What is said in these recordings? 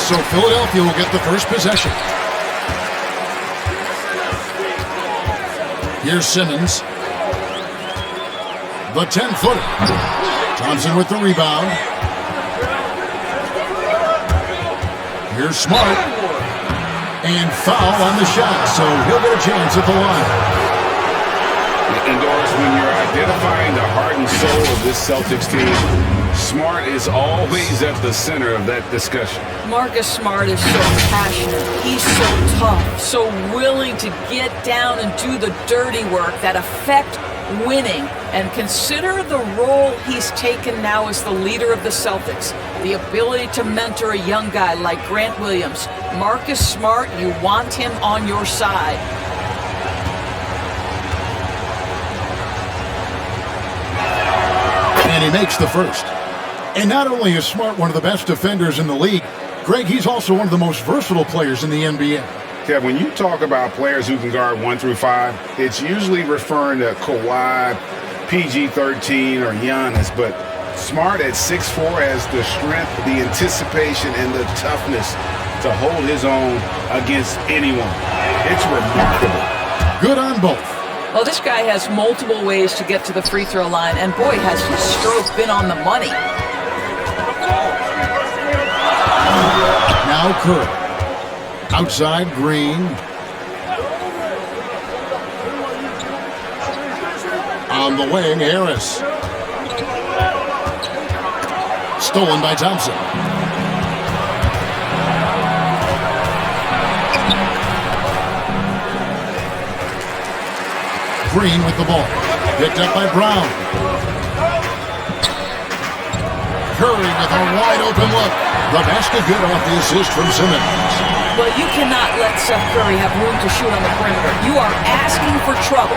So Philadelphia will get the first possession. Here's Simmons. The 10-footer. Thompson with the rebound. Here's Smart. And foul on the shot, so he'll get a chance at the line. And Doris, when you're identifying the heart and soul of this Celtics team, Smart is always at the center of that discussion. Marcus Smart is so passionate. He's so tough, so willing to get down and do the dirty work that affect winning. And consider the role he's taken now as the leader of the Celtics. The ability to mentor a young guy like Grant Williams. Marcus Smart, you want him on your side. And he makes the first. And not only is Smart one of the best defenders in the league, Greg, he's also one of the most versatile players in the NBA. Kev, when you talk about players who can guard 1 through 5, it's usually referring to Kawhi, PG-13, or Giannis. But Smart at 6'4" has the strength, the anticipation, and the toughness to hold his own against anyone. It's remarkable. Good on both. Well, this guy has multiple ways to get to the free throw line, and boy, has his stroke been on the money. Now Curry. Outside, Green. On the wing, Harris. Stolen by Thompson. Green with the ball. Picked up by Brown. Curry with a wide open look. The basket good off the assist from Simmons. Well, you cannot let Seth Curry have room to shoot on the perimeter. You are asking for trouble.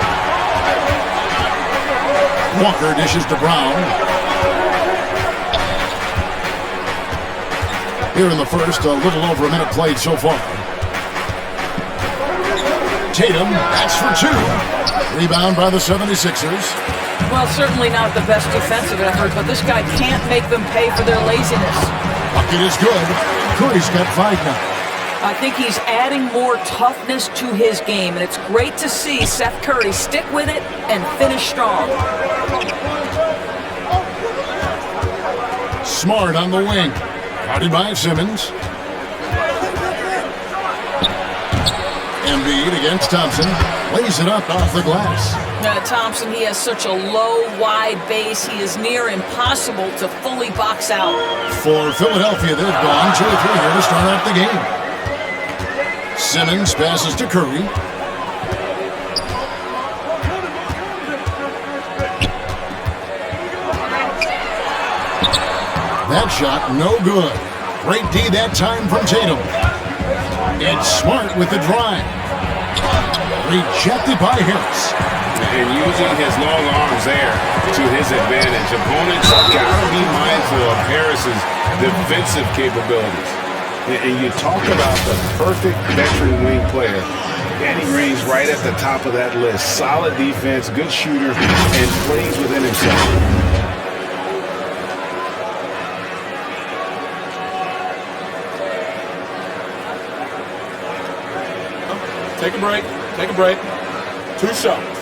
Walker dishes to Brown. Here in the first, a little over a minute played so far. Tatum, that's for 2. Rebound by the 76ers. Well, certainly not the best defensive effort, but this guy can't make them pay for their laziness. Bucket is good. Curry's got 5 now. I think he's adding more toughness to his game, and it's great to see Seth Curry stick with it and finish strong. Smart on the wing. Guarded by Simmons. Embiid against Thompson. Lays it up off the glass. Thompson, he has such a low, wide base. He is near impossible to fully box out. For Philadelphia, they've gone 2 or 3 here to start out the game. Simmons passes to Curry. That shot, no good. Great D that time from Tatum. It's Smart with the drive. Rejected by Harris. And using his long arms there to his advantage. Opponents got to be mindful of Harris's defensive capabilities. And you talk about the perfect veteran wing player. Danny Green's right at the top of that list. Solid defense, good shooter, and plays within himself. Take a break. Take a break. 2 shots.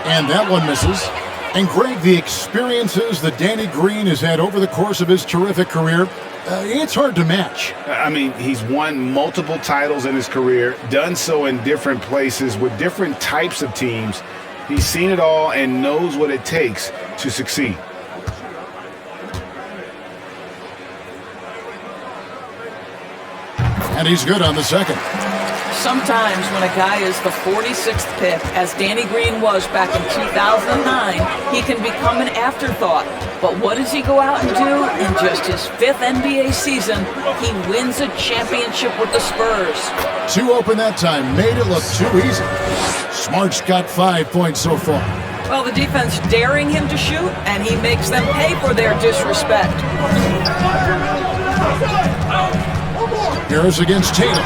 And that one misses. And Greg, the experiences that Danny Green has had over the course of his terrific career, it's hard to match. I mean, he's won multiple titles in his career, done so in different places with different types of teams. He's seen it all and knows what it takes to succeed. And he's good on the second. Sometimes when a guy is the 46th pick, as Danny Green was back in 2009, he can become an afterthought. But what does he go out and do? In just his 5th NBA season, he wins a championship with the Spurs. 2 open that time, made it look too easy. Smart's got 5 points so far. Well, the defense daring him to shoot, and he makes them pay for their disrespect. Harris against Tatum.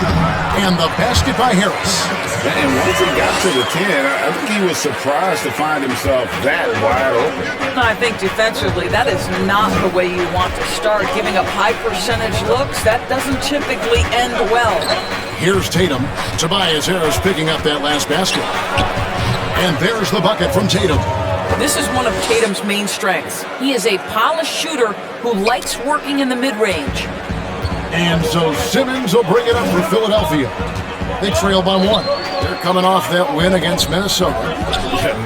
And the basket by Harris. And once he got to the 10, I think he was surprised to find himself that wide open. I think defensively, that is not the way you want to start. Giving up high percentage looks, that doesn't typically end well. Here's Tatum. Tobias Harris picking up that last basket. And there's the bucket from Tatum. This is one of Tatum's main strengths. He is a polished shooter who likes working in the mid-range. And so Simmons will bring it up for Philadelphia. They trail by 1. They're coming off that win against Minnesota.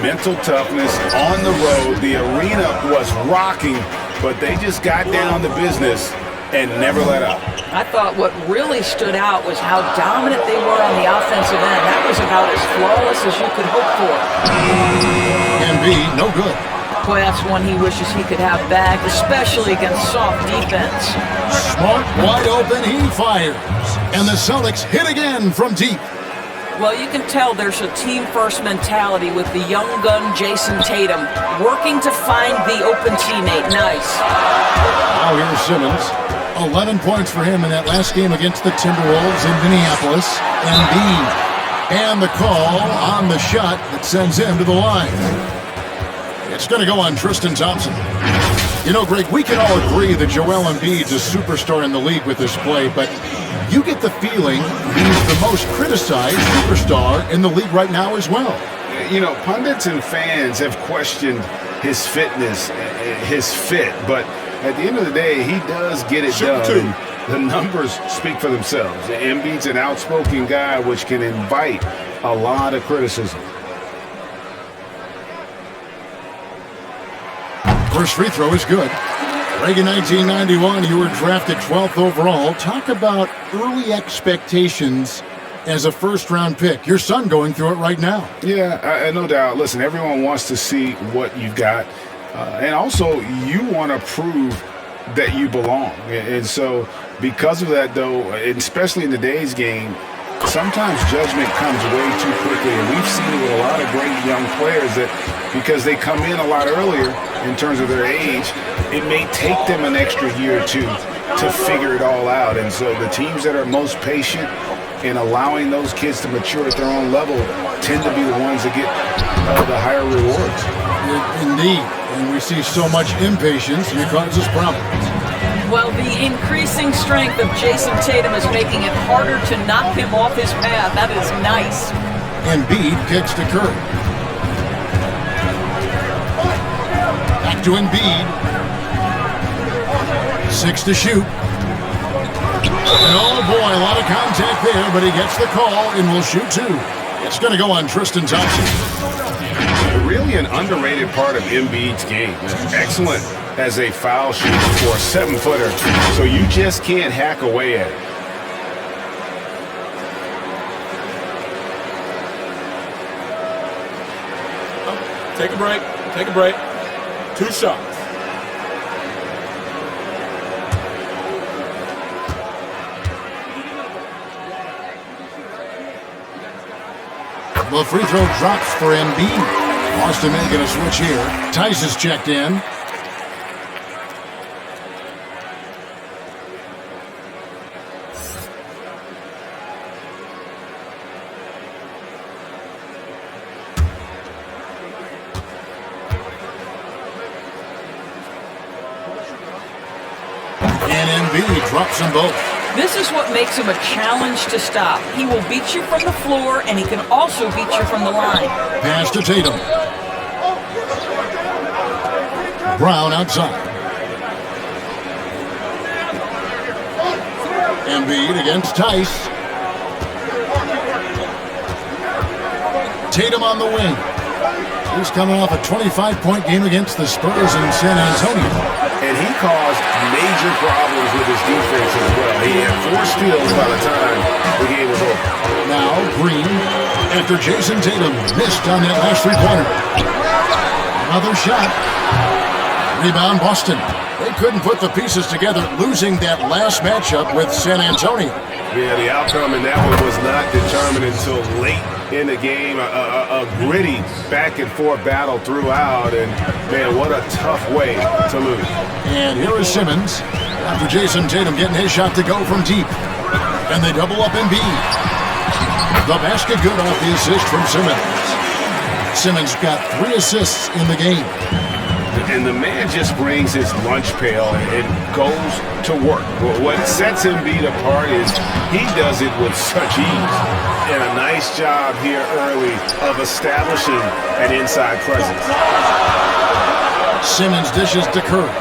Mental toughness on the road. The arena was rocking, but they just got down to business and never let up. I thought what really stood out was how dominant they were on the offensive end. That was about as flawless as you could hope for. And B, no good. Boy, that's one he wishes he could have back, especially against soft defense. Smart, wide open, he fires. And the Celtics hit again from deep. Well, you can tell there's a team-first mentality with the young gun Jason Tatum working to find the open teammate. Nice. Now here's Simmons. 11 points for him in that last game against the Timberwolves in Minneapolis. And the call on the shot that sends him to the line. It's going to go on Tristan Thompson. You know, Greg, we can all agree that Joel Embiid's a superstar in the league with this play, but you get the feeling he's the most criticized superstar in the league right now as well. You know, pundits and fans have questioned his fitness, his fit, but at the end of the day, he does get it done. The numbers speak for themselves. Embiid's an outspoken guy, which can invite a lot of criticism. First free throw is good. Reagan, 1991, you were drafted 12th overall. Talk about early expectations as a first-round pick. Your son going through it right now. Yeah, no doubt. Listen, everyone wants to see what you've got. And also, you want to prove that you belong. And so, because of that, though, especially in today's game, sometimes judgment comes way too quickly. And we've seen it with a lot of great young players that because they come in a lot earlier in terms of their age, it may take them an extra year or two to figure it all out. And so the teams that are most patient in allowing those kids to mature at their own level tend to be the ones that get the higher rewards. Indeed. And we see so much impatience, and it causes problems. Well, the increasing strength of Jason Tatum is making it harder to knock him off his path. That is nice. Embiid kicks to Curry. Back to Embiid. 6 to shoot. And oh boy, a lot of contact there, but he gets the call and will shoot 2. It's going to go on Tristan Thompson. Really an underrated part of Embiid's game. Excellent as a foul shooter for a 7-footer, so you just can't hack away at it. Take a break. Take a break. 2 shots. The free throw drops for Embiid. Boston making a switch here. Tice is checked in. And Embiid drops them both. This is what makes him a challenge to stop. He will beat you from the floor, and he can also beat you from the line. Pass to Tatum. Brown outside. Embiid against Tice. Tatum on the wing. He's coming off a 25-point game against the Spurs in San Antonio. And he caused major problems with his defense as well. He had 4 steals by the time the game was over. Now Green, after Jason Tatum missed on that last three-pointer. Another shot. Rebound Boston. They couldn't put the pieces together, losing that last matchup with San Antonio. Yeah, the outcome in that one was not determined until late in the game. A gritty back-and-forth battle throughout, and, man, what a tough way to lose. And here is Simmons after Jason Tatum getting his shot to go from deep. And they double up Embiid. The basket good off the assist from Simmons. Simmons got 3 assists in the game. And the man just brings his lunch pail and goes to work. What sets Embiid apart is he does it with such ease. And a nice job here early of establishing an inside presence. Simmons dishes to Curry.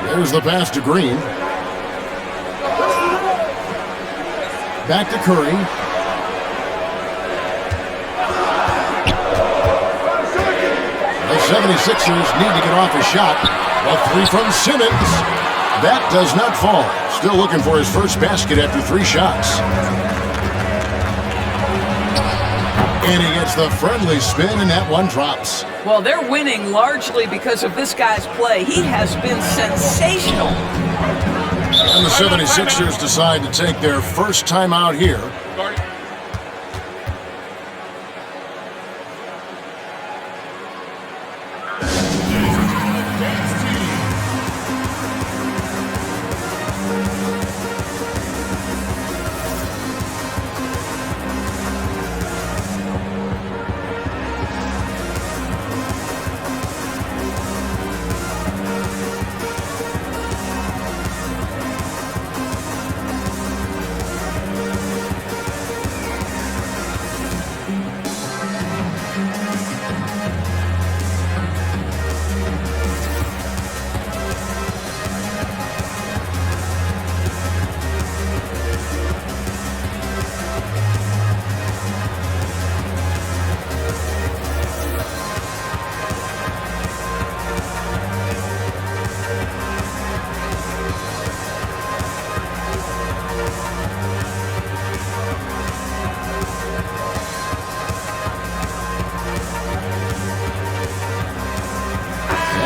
There's the pass to Green. Back to Curry. The 76ers need to get off a shot. A 3 from Simmons. That does not fall. Still looking for his first basket after 3 shots. And he gets the friendly spin, and that one drops. Well, they're winning largely because of this guy's play. He has been sensational. And the 76ers decide to take their first time out here.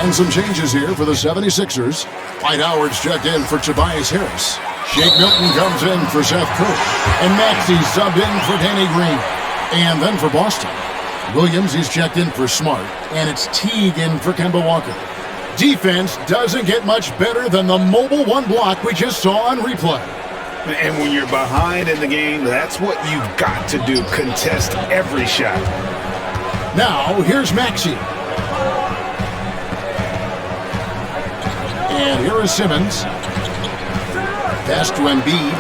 And some changes here for the 76ers. Dwight Howard's checked in for Tobias Harris. Shake Milton comes in for Seth Curry. And Maxey subbed in for Danny Green. And then for Boston, Williams, he's checked in for Smart. And it's Teague in for Kemba Walker. Defense doesn't get much better than the mobile one block we just saw on replay. And when you're behind in the game, that's what you've got to do. Contest every shot. Now, here's Maxey. And here is Simmons. Pass to Embiid.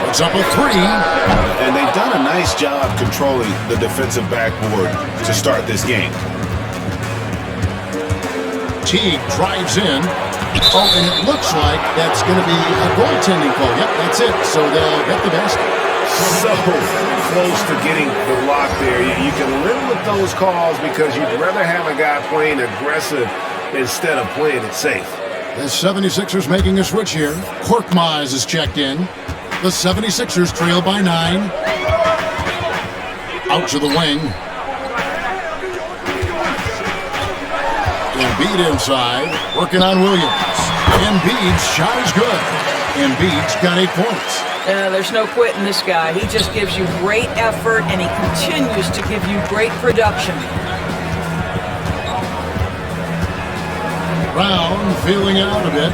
Puts up a 3. And they've done a nice job controlling the defensive backboard to start this game. Teague drives in. Oh, and it looks like that's going to be a goaltending call. Yep, that's it. So they'll get the basket. So close to getting the block there. You can live with those calls because you'd rather have a guy playing aggressive instead of playing it safe. The 76ers making a switch here. Korkmaz is checked in. The 76ers trail by 9. Out to the wing. Embiid inside, working on Williams. Embiid's shot is good. Embiid's got 8 points. There's no quitting this guy. He just gives you great effort, and he continues to give you great production. Brown feeling it out a bit.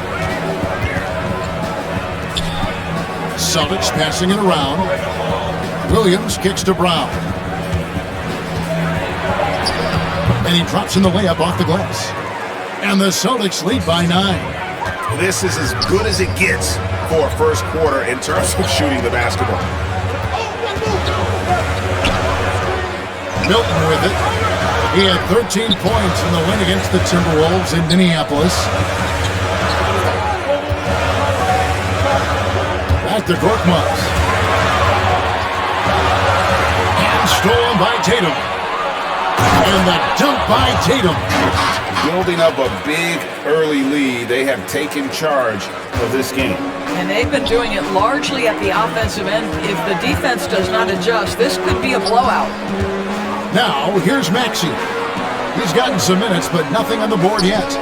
Celtics passing it around. Williams kicks to Brown. And he drops in the layup off the glass. And the Celtics lead by 9. This is as good as it gets for a first quarter in terms of shooting the basketball. Milton with it. He had 13 points in the win against the Timberwolves in Minneapolis. Back to Korkmaz. And stolen by Tatum. And the dunk by Tatum. Building up a big early lead, they have taken charge of this game. And they've been doing it largely at the offensive end. If the defense does not adjust, this could be a blowout. Now, here's Maxey. He's gotten some minutes, but nothing on the board yet.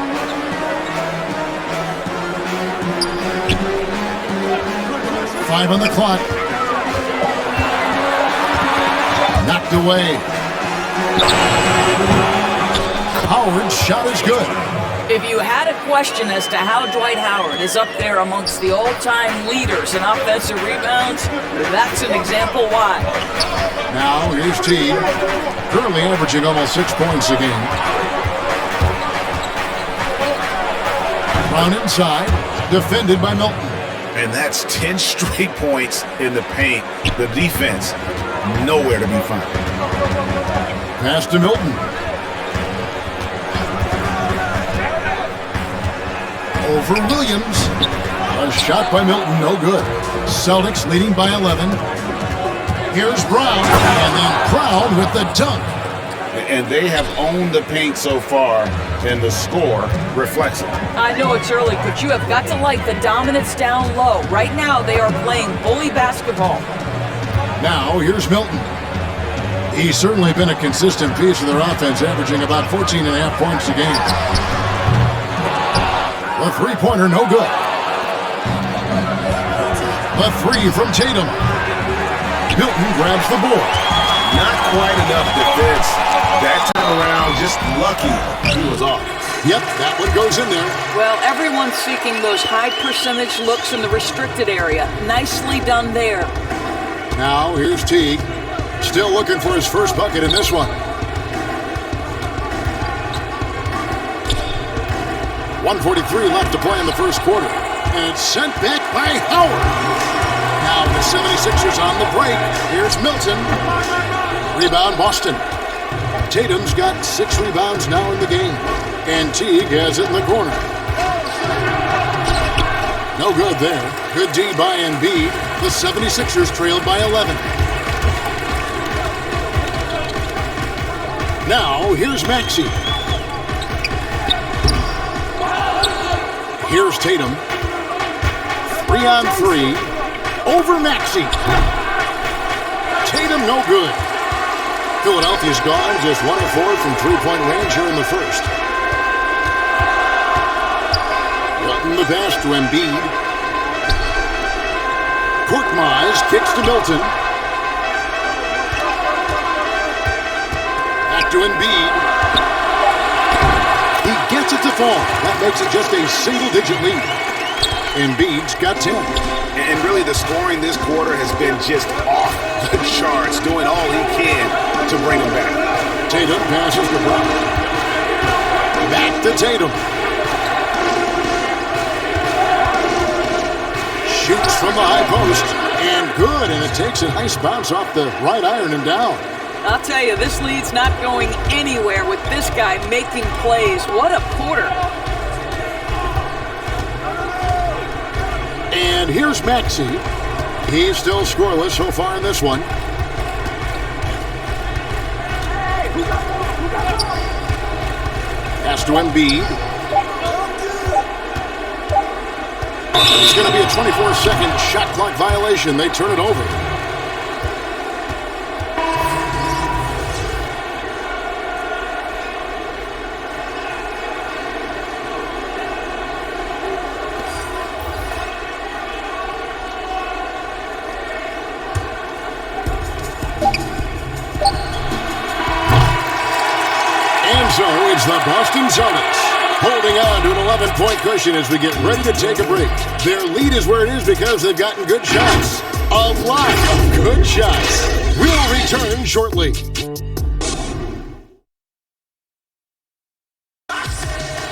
Five on the clock. Knocked away. Howard's shot is good. If you had a question as to how Dwight Howard is up there amongst the all-time leaders in offensive rebounds, that's an example why. Now here's Teague, currently averaging almost 6 points a game. Brown inside, defended by Milton. And that's 10 straight points in the paint. The defense, nowhere to be found. Pass to Milton. Over Williams. A shot by Milton, no good. Celtics leading by 11. Here's Brown, and then Brown with the dunk. And they have owned the paint so far, and the score reflects it. I know it's early, but you have got to like the dominance down low. Right now, they are playing bully basketball. Now, here's Milton. He's certainly been a consistent piece of their offense, averaging about 14.5 points a game. The three-pointer, no good. The three from Tatum. Milton grabs the board. Not quite enough defense. That turnaround, just lucky he was off. Yep, that one goes in there. Well, everyone's seeking those high-percentage looks in the restricted area. Nicely done there. Now, here's Teague. Still looking for his first bucket in this one. 1:43 left to play in the first quarter. And it's sent back by Howard. Now the 76ers on the break. Here's Milton. Rebound Boston. Tatum's got 6 rebounds now in the game. And Teague has it in the corner. No good there. Good D by Embiid. The 76ers trailed by 11. Now here's Maxey. Here's Tatum. 3-on-3. Over Maxey. Tatum no good. Philadelphia's gone just 1 of 4 from three-point range here in the first. Cutting the pass to Embiid. Korkmaz kicks to Milton. Back to Embiid. He gets it to fall. That makes it just a single-digit lead. Embiid's got 10. And really the scoring this quarter has been just off the charts, doing all he can to bring him back. Tatum passes to Brown. Back to Tatum. Shoots from the high post. And good. And it takes a nice bounce off the right iron and down. I'll tell you, this lead's not going anywhere with this guy making plays. What a quarter. And here's Maxey. He's still scoreless so far in this one. Pass to Embiid. It's going to be a 24-second shot clock violation. They turn it over. So it's the Boston Celtics holding on to an 11-point cushion as we get ready to take a break. Their lead is where it is because they've gotten good shots. A lot of good shots. We'll return shortly.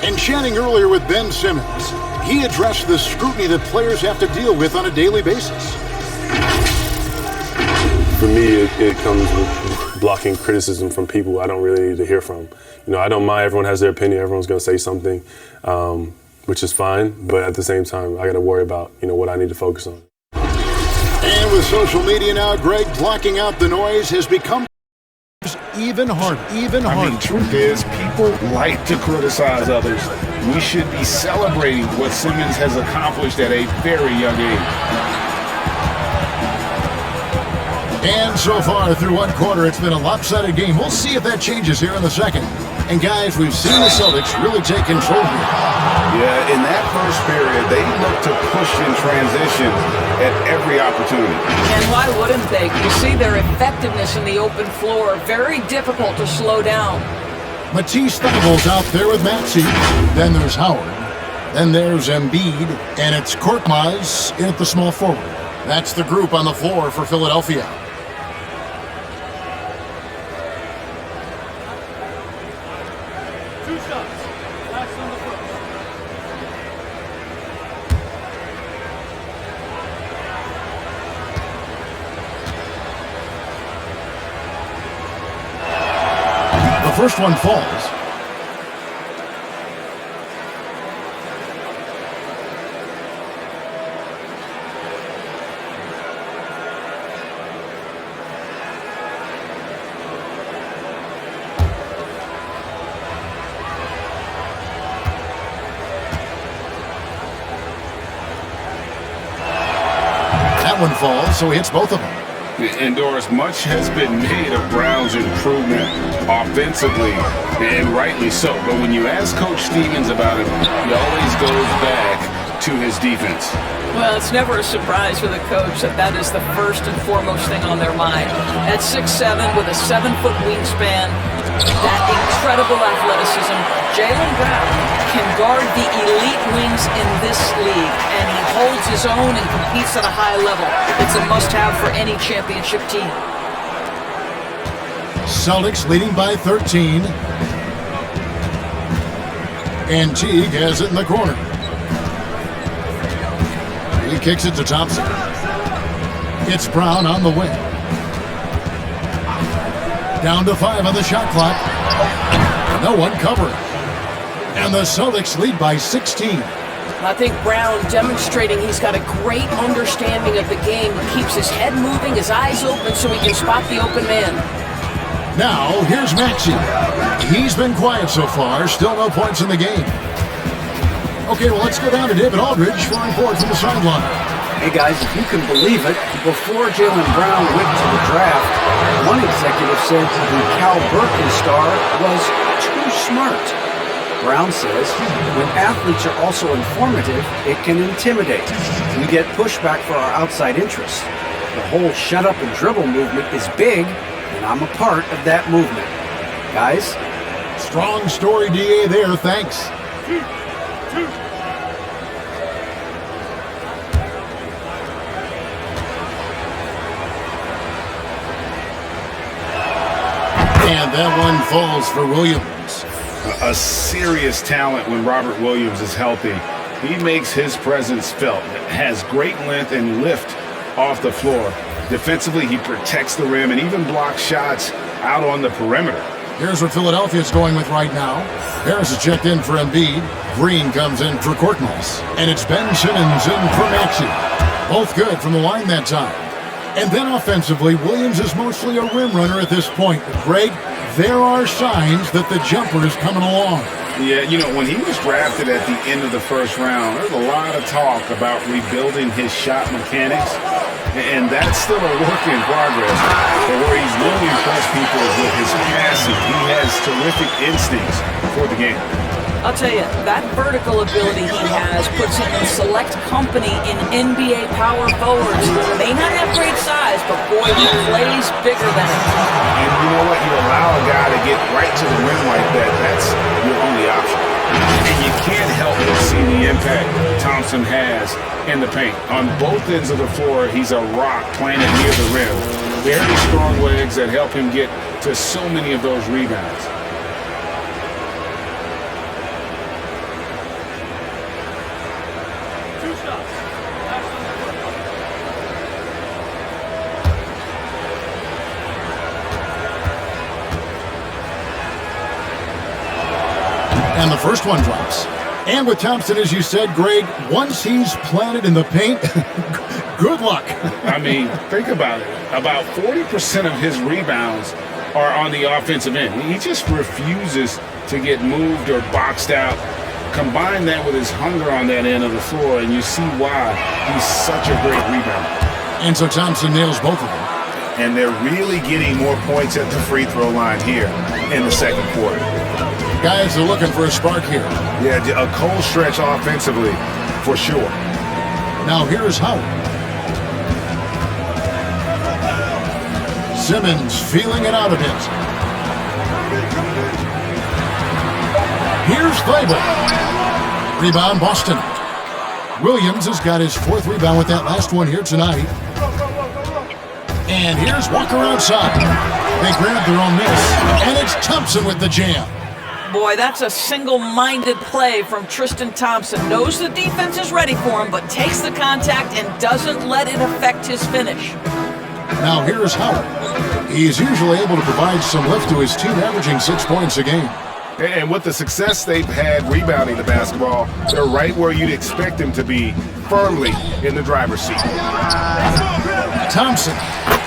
And chatting earlier with Ben Simmons, he addressed the scrutiny that players have to deal with on a daily basis. For me, it comes with blocking criticism from people I don't really need to hear from. You know, I don't mind. Everyone has their opinion. Everyone's going to say something, which is fine. But at the same time, I got to worry about, what I need to focus on. And with social media now, Greg, blocking out the noise has become even harder. I mean, truth is, people like to criticize others. We should be celebrating what Simmons has accomplished at a very young age. And so far through one quarter, it's been a lopsided game. We'll see if that changes here in the second. And guys, we've seen the Celtics really take control here. Yeah, in that first period, they looked to push in transition at every opportunity. And why wouldn't they? You see their effectiveness in the open floor. Very difficult to slow down. Matisse Thybulle's out there with Maxey. Then there's Howard. Then there's Embiid. And it's Korkmaz in at the small forward. That's the group on the floor for Philadelphia. The first one falls. That one falls, so he hits both of them. And Doris, much has been made of Brown's improvement offensively, and rightly so. But when you ask Coach Stevens about it, he always goes back to his defense. Well, it's never a surprise for the coach that is the first and foremost thing on their mind. At 6'7", with a 7-foot wingspan, that incredible athleticism, Jaylen Brown can guard the elite wings in this league, and he holds his own and competes at a high level. It's a must-have for any championship team. Celtics leading by 13. And Teague has it in the corner. He kicks it to Thompson. It's Brown on the wing. Down to 5 on the shot clock. No one covering. And the Celtics lead by 16. I think Brown demonstrating he's got a great understanding of the game. He keeps his head moving, his eyes open so he can spot the open man. Now, here's Maxey. He's been quiet so far. Still no points in the game. Okay, well, let's go down to David Aldridge for a report from the sideline. Hey, guys, if you can believe it, before Jaylen Brown went to the draft, one executive said the Cal Berkeley star was too smart. Brown says when athletes are also informative, it can intimidate. We get pushback for our outside interests. The whole shut up and dribble movement is big, and I'm a part of that movement. Guys? Strong story, DA, there. Thanks. And that one falls for Williams. A serious talent when Robert Williams is healthy. He makes his presence felt. Has great length and lift off the floor. Defensively, he protects the rim and even blocks shots out on the perimeter. Here's what Philadelphia is going with right now. Harris is checked in for Embiid. Green comes in for Korkmaz. And it's Ben Simmons in for Maxey. Both good from the line that time. And then offensively, Williams is mostly a rim runner at this point. But Greg, there are signs that the jumper is coming along. Yeah, you know, when he was drafted at the end of the first round, there's a lot of talk about rebuilding his shot mechanics. And that's still a work in progress. But where he's really impressed people is with his passing. He has terrific instincts for the game. I'll tell you, that vertical ability he has puts him in select company in NBA power forwards. May not have great size, but boy, he plays bigger than it. And you know what? You allow a guy to get right to the rim like that, that's your only option. And you can't help but see the impact Thompson has in the paint. On both ends of the floor, he's a rock planted near the rim. Very strong legs that help him get to so many of those rebounds. And the first one drops. And with Thompson, as you said, Greg, once he's planted in the paint, good luck. I mean, think about it. About 40% of his rebounds are on the offensive end. He just refuses to get moved or boxed out. Combine that with his hunger on that end of the floor, and you see why he's such a great rebounder. And so Thompson nails both of them. And they're really getting more points at the free throw line here in the second quarter. Guys are looking for a spark here. Yeah, a cold stretch offensively for sure. Now here's Howard. Simmons feeling it out a bit. Here's Faber. Rebound, Boston. Williams has got his 4th rebound with that last one here tonight. And here's Walker outside. They grab their own miss. And it's Thompson with the jam. Boy, that's a single-minded play from Tristan Thompson. Knows the defense is ready for him, but takes the contact and doesn't let it affect his finish. Now here's Howard. He's usually able to provide some lift to his team, averaging 6 points a game. And with the success they've had rebounding the basketball, they're right where you'd expect them to be, firmly in the driver's seat. Thompson,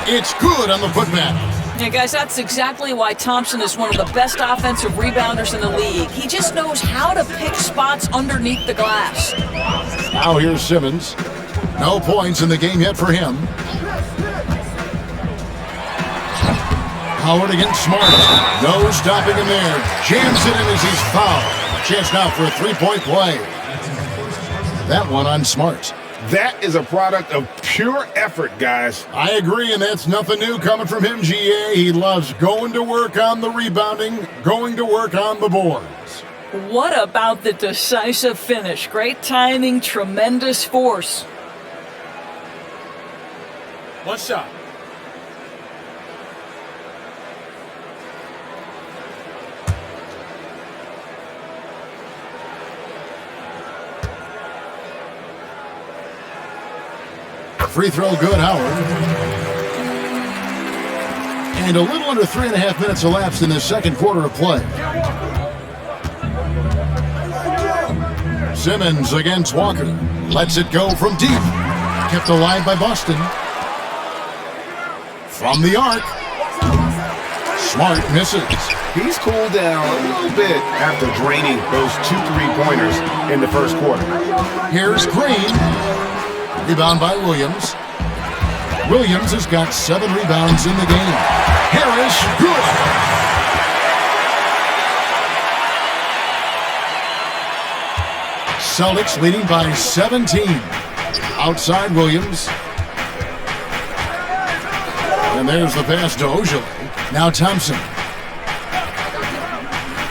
it's good on the putback. Yeah, guys, that's exactly why Thompson is one of the best offensive rebounders in the league. He just knows how to pick spots underneath the glass. Now here's Simmons. No points in the game yet for him. Howard against Smart. No stopping him there. Jams it in as he's fouled. Chance now for a 3-point play. That one on Smart. That is a product of pure effort, guys. I agree, and that's nothing new coming from him, GA. He loves going to work on the rebounding, going to work on the boards. What about the decisive finish? Great timing, tremendous force. One shot. Free throw good, Howard. And a little under 3.5 minutes elapsed in the second quarter of play. Simmons against Walker. Lets it go from deep. Kept alive by Boston. From the arc. Smart misses. He's cooled down a little bit after draining those 2 3-pointers in the first quarter. Here's Green. Rebound by Williams. Williams has got 7 rebounds in the game. Harris, good. Celtics leading by 17. Outside Williams. And there's the pass to Ojale. Now Thompson.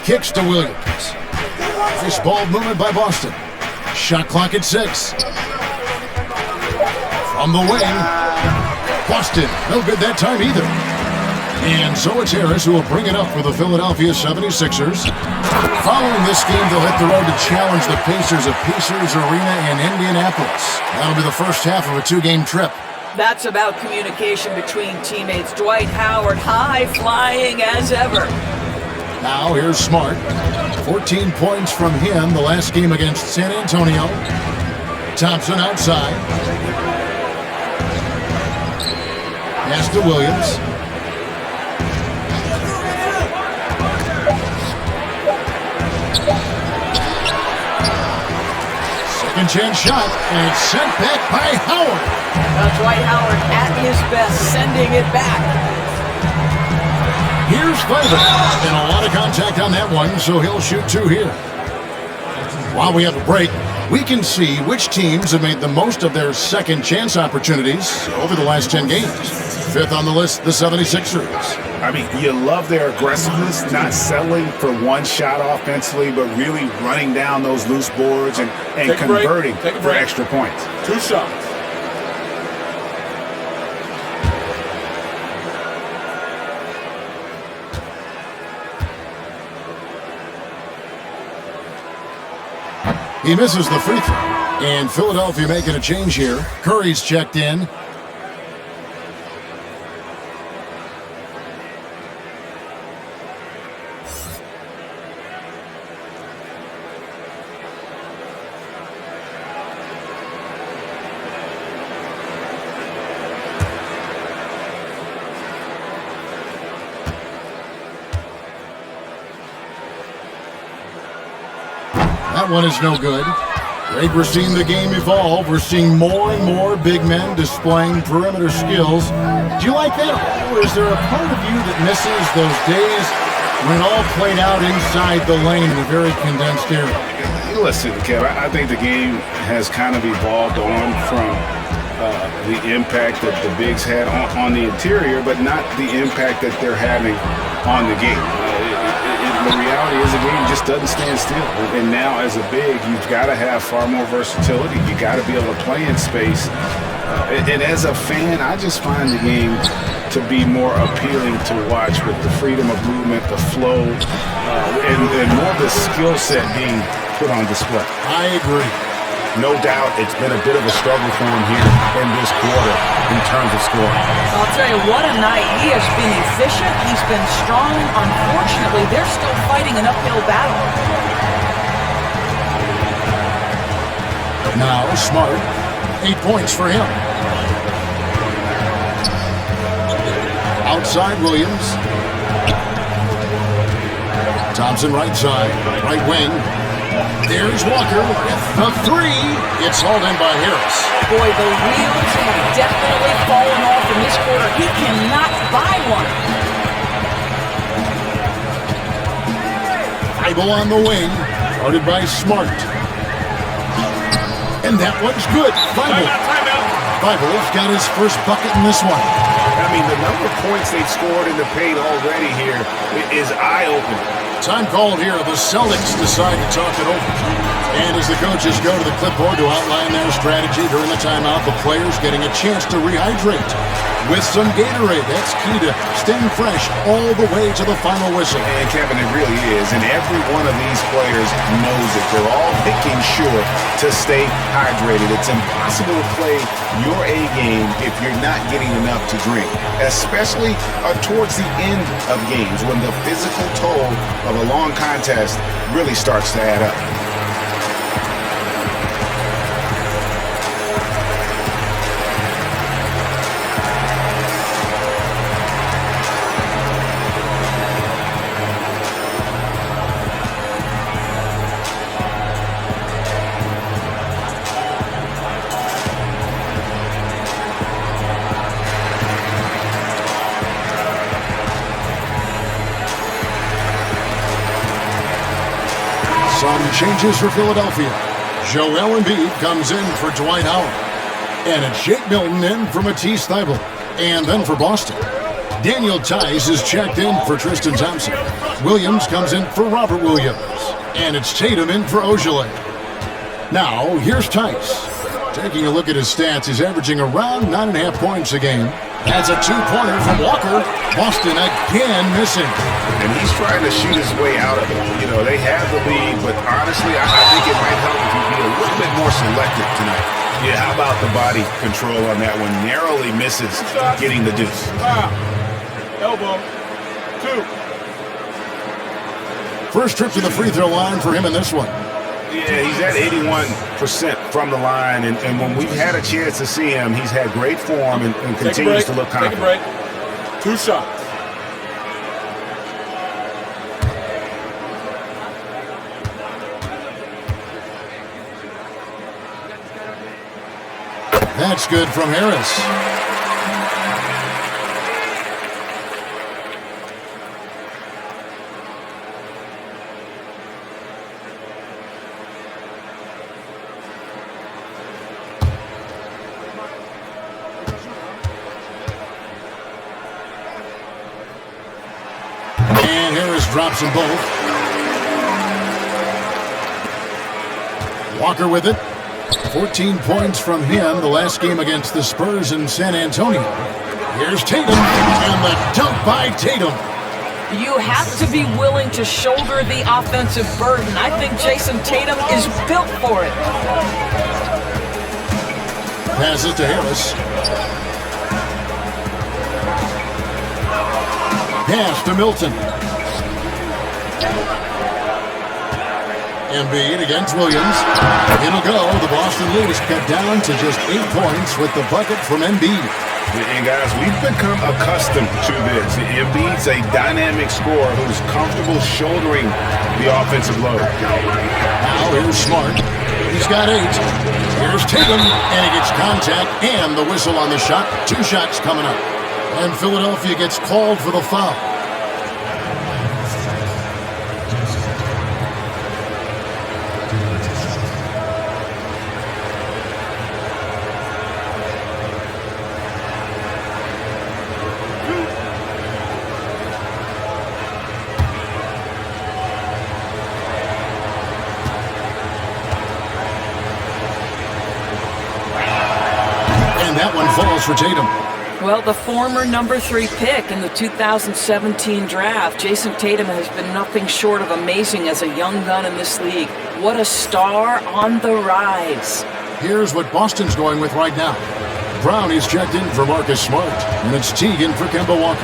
Kicks to Williams. Nice ball movement by Boston. Shot clock at 6. From the wing, Boston, no good that time either. And so it's Harris who will bring it up for the Philadelphia 76ers. Following this game, they'll hit the road to challenge the Pacers at Pacers Arena in Indianapolis. That'll be the first half of a 2-game trip. That's about communication between teammates. Dwight Howard, high-flying as ever. Now here's Smart. 14 points from him the last game against San Antonio. Thompson outside. Pass to Williams. Second chance shot, and it's sent back by Howard. Dwight Howard at his best, sending it back. Here's Faber. And a lot of contact on that one, so he'll shoot 2 here. While we have a break, we can see which teams have made the most of their second chance opportunities over the last 10 games. 5th on the list, the 76ers. I mean, you love their aggressiveness, not settling for one shot offensively, but really running down those loose boards and converting for extra points. 2 shots. He misses the free throw. And Philadelphia making a change here. Curry's checked in. That one is no good. Greg, we're seeing the game evolve. We're seeing more and more big men displaying perimeter skills. Do you like that? Or is there a part of you that misses those days when it all played out inside the lane in a very condensed area? Listen, Kev, I think the game has kind of evolved on from the impact that the bigs had on the interior, but not the impact that they're having on the game. The reality is a game that just doesn't stand still. And now as a big, you've got to have far more versatility. You got to be able to play in space. And as a fan, I just find the game to be more appealing to watch with the freedom of movement, the flow, and more of the skill set being put on display. I agree. No doubt it's been a bit of a struggle for him here in this quarter in terms of scoring. I'll tell you, what a night. He has been efficient. He's been strong. Unfortunately, they're still fighting an uphill battle. Now Smart, 8 points for him. Outside Williams. Thompson right side, right wing. There's Walker with the three. It's hauled in by Harris. Boy, the wheels have definitely fallen off in this quarter. He cannot buy one. Bible on the wing, guarded by Smart. And that one's good. Bible's got his first bucket in this one. I mean, the number of points they've scored in the paint already here is eye-opening. Time called here. The Celtics decide to talk it over. And as the coaches go to the clipboard to outline their strategy during the timeout, the players getting a chance to rehydrate with some Gatorade. That's key to staying fresh all the way to the final whistle. And Kevin, it really is. And every one of these players knows it. They're all making sure to stay hydrated. It's impossible to play your A game if you're not getting enough to drink, especially towards the end of games when the physical toll of a long contest really starts to add up. Some changes for Philadelphia. Joel Embiid comes in for Dwight Howard. And it's Jake Milton in for Matisse Thybulle. And then for Boston, Daniel Tice is checked in for Tristan Thompson. Williams comes in for Robert Williams. And it's Tatum in for Ogilvy. Now, here's Tice. Taking a look at his stats, he's averaging around 9.5 points a game. That's a two-pointer from Walker. Boston again missing. And he's trying to shoot his way out of it. You know, they have the lead, but honestly, I think it might help if he be a little bit more selective tonight. Yeah, how about the body control on that one? Narrowly misses getting the deuce. Elbow. 2. First trip to the free throw line for him in this one. Yeah, he's at 81% from the line, and when we've had a chance to see him, he's had great form and continues to look confident. Take a break. 2 shots. That's good from Harris. And Harris drops them both. Walker with it. 14 points from him the last game against the Spurs in San Antonio. Here's Tatum, and the dunk by Tatum. You have to be willing to shoulder the offensive burden. I think Jason Tatum is built for it. Pass it to Harris. Pass to Milton. Embiid against Williams. It'll go. The Boston lead is cut down to just 8 points with the bucket from Embiid. And guys, we've become accustomed to this. Embiid's a dynamic scorer who's comfortable shouldering the offensive load. Now here's Smart. He's got 8. Here's Tatum, and he gets contact and the whistle on the shot. 2 shots coming up. And Philadelphia gets called for the foul. pass for Tatum. Well, the former number 3 pick in the 2017 draft, Jason Tatum has been nothing short of amazing as a young gun in this league. What a star on the rise. Here's what Boston's going with right now. Brown is checked in for Marcus Smart, and it's Teague in for Kemba Walker.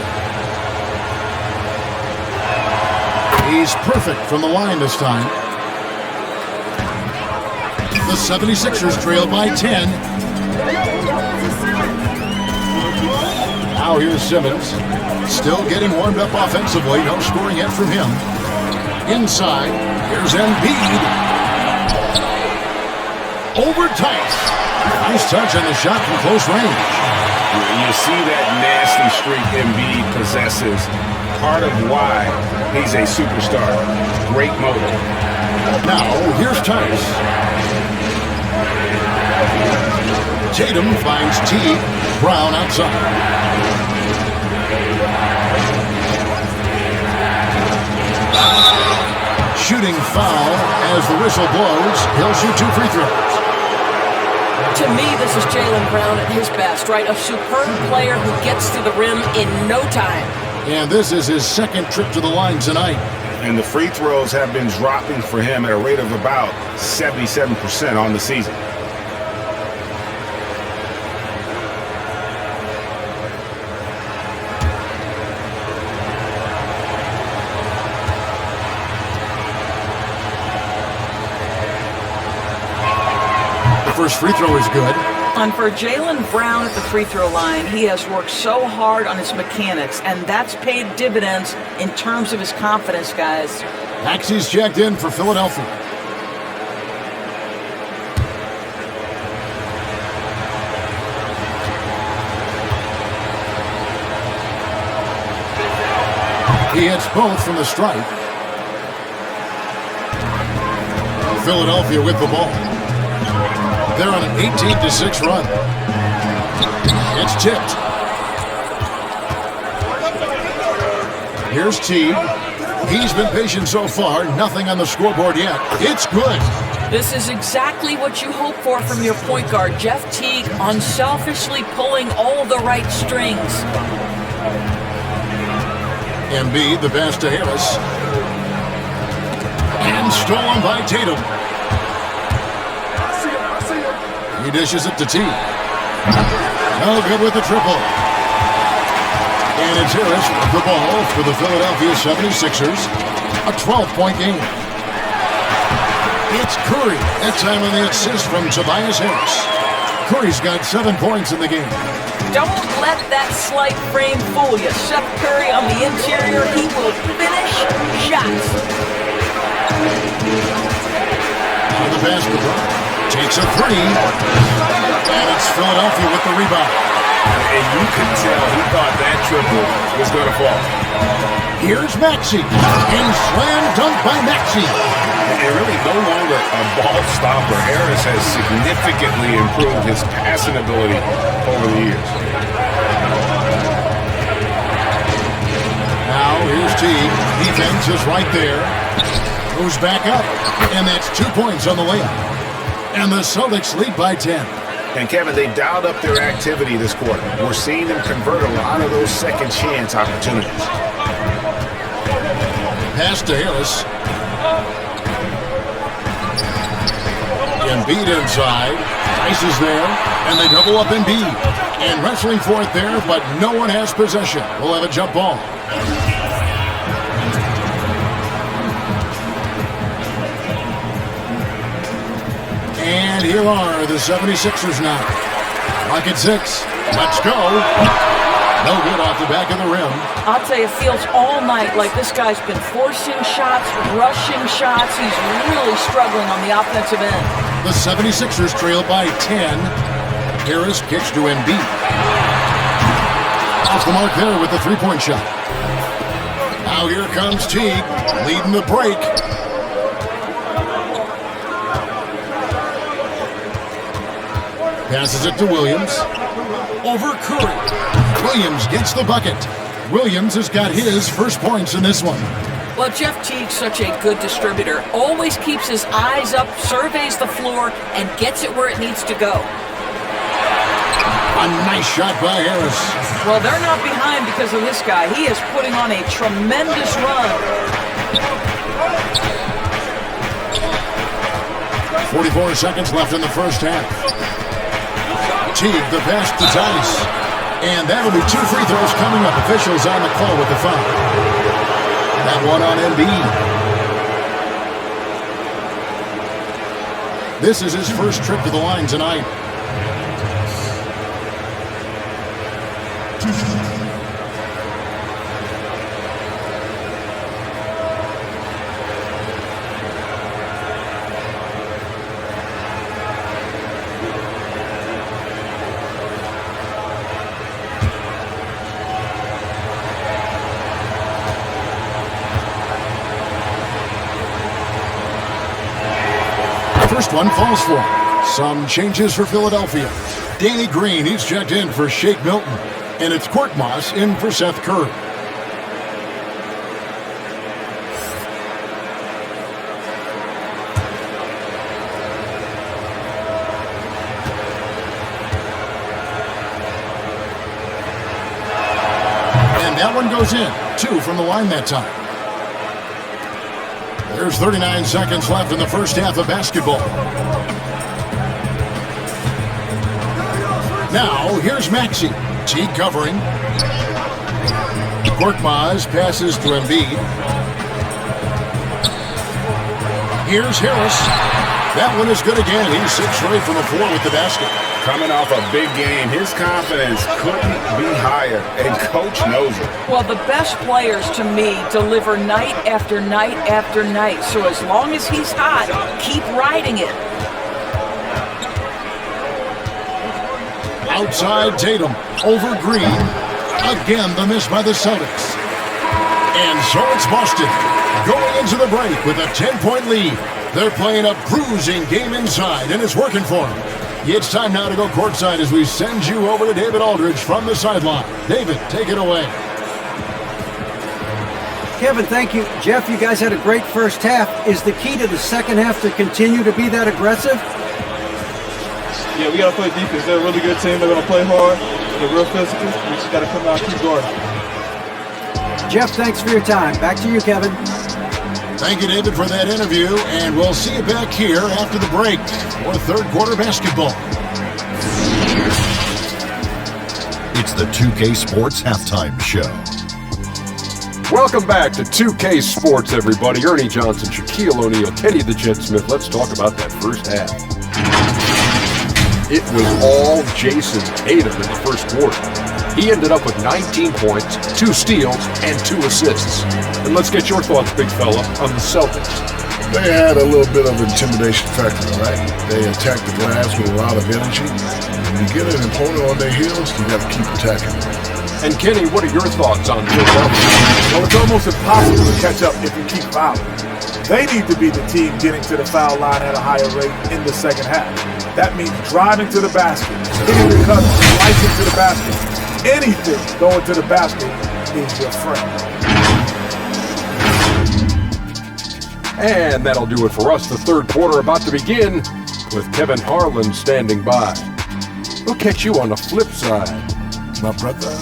He's perfect from the line this time. The 76ers trail by 10. Now here's Simmons. Still getting warmed up offensively. No scoring yet from him. Inside, here's Embiid. Over Tice. Nice touch on the shot from close range. You see that nasty streak Embiid possesses. Part of why he's a superstar. Great motor. Now, here's Tice. Tatum finds Teague. Brown outside. Shooting foul as the whistle blows. He'll shoot 2 free throws. To me, this is Jaylen Brown at his best, right? A superb player who gets to the rim in no time. And this is his second trip to the line tonight. And the free throws have been dropping for him at a rate of about 77% on the season. First free throw is good. And for Jaylen Brown at the free throw line, he has worked so hard on his mechanics, and that's paid dividends in terms of his confidence, guys. Maxey's checked in for Philadelphia. He hits both from the stripe. Philadelphia with the ball. They're on an 18-6 run. It's tipped. Here's Teague. He's been patient so far. Nothing on the scoreboard yet. It's good. This is exactly what you hope for from your point guard, Jeff Teague, unselfishly pulling all the right strings. Embiid, the pass to Harris. And stolen by Tatum. He dishes it to Teague. No good with the triple. And it's Harris with the ball for the Philadelphia 76ers. A 12-point game. It's Curry. That time on the assist from Tobias Harris. Curry's got 7 points in the game. Don't let that slight frame fool you. Seth Curry on the interior, he will finish shots. On the basket. Takes a 3, and it's Philadelphia with the rebound. And you could tell he thought that triple was going to fall. Here's Maxey, and slam dunk by Maxey. And really no longer a ball stopper. Harris has significantly improved his passing ability over the years. Now here's Teague. Defense is right there. Moves back up, and that's 2 points on the layup. And the Celtics lead by 10. And Kevin, they dialed up their activity this quarter. We're seeing them convert a lot of those second chance opportunities. Pass to Harris. Embiid inside. Tice is there, and they double up Embiid. And wrestling for it there, but no one has possession. We'll have a jump ball. And here are the 76ers now. Clock at 6. Let's go. No good off the back of the rim. I'll tell you, it feels all night like this guy's been forcing shots, rushing shots. He's really struggling on the offensive end. The 76ers trail by 10. Harris kicks to Embiid. Off the mark there with the three-point shot. Now here comes Teague, leading the break. Passes it to Williams. Over Curry. Williams gets the bucket. Williams has got his first points in this one. Well, Jeff Teague's such a good distributor. Always keeps his eyes up, surveys the floor, and gets it where it needs to go. A nice shot by Harris. Well, they're not behind because of this guy. He is putting on a tremendous run. 44 seconds left in the first half. Teague, the pass to Tice. And that'll be 2 free throws coming up. Officials on the call with the foul. That one on Embiid. This is his first trip to the line tonight. First one falls for him. Some changes for Philadelphia. Danny Green, he's checked in for Shake Milton. And it's Korkmaz in for Seth Curry. And that one goes in. 2 from the line that time. There's 39 seconds left in the first half of basketball. Now, here's Maxey. Teague covering. Korkmaz passes to Embiid. Here's Harris. That one is good again. He's 6 straight from the floor with the basket. Coming off a big game, his confidence couldn't be higher, and Coach knows it. Well, the best players, to me, deliver night after night after night. So as long as he's hot, keep riding it. Outside Tatum, over Green. Again, the miss by the Celtics. And so it's Boston going into the break with a 10-point lead. They're playing a cruising game inside, and it's working for them. It's time now to go courtside as we send you over to David Aldridge from the sideline. David, take it away. Kevin, thank you. Jeff, you guys had a great first half. Is the key to the second half to continue to be that aggressive? Yeah, we got to play defense. They're a really good team. They're going to play hard. They're real physical. We just got to come out and keep guarding. Jeff, thanks for your time. Back to you, Kevin. Thank you, David, for that interview, and we'll see you back here after the break for third quarter basketball. It's the 2K Sports Halftime Show. Welcome back to 2K Sports, everybody. Ernie Johnson, Shaquille O'Neal, Kenny the Jet Smith. Let's talk about that first half. It was all Jason Tatum in the first quarter. He ended up with 19 points, 2 steals, and 2 assists. And let's get your thoughts, big fella, on the Celtics. They had a little bit of intimidation factor, right? They attacked the glass with a lot of energy. When you get an opponent on their heels, you got to keep attacking them. And Kenny, what are your thoughts on Philadelphia? Well, it's almost impossible to catch up if you keep fouling. They need to be the team getting to the foul line at a higher rate in the second half. That means driving to the basket, hitting the cutter, slicing to the basket. Anything going to the basket is your friend. And that'll do it for us. The third quarter about to begin with Kevin Harlan standing by. We'll catch you on the flip side, My brother.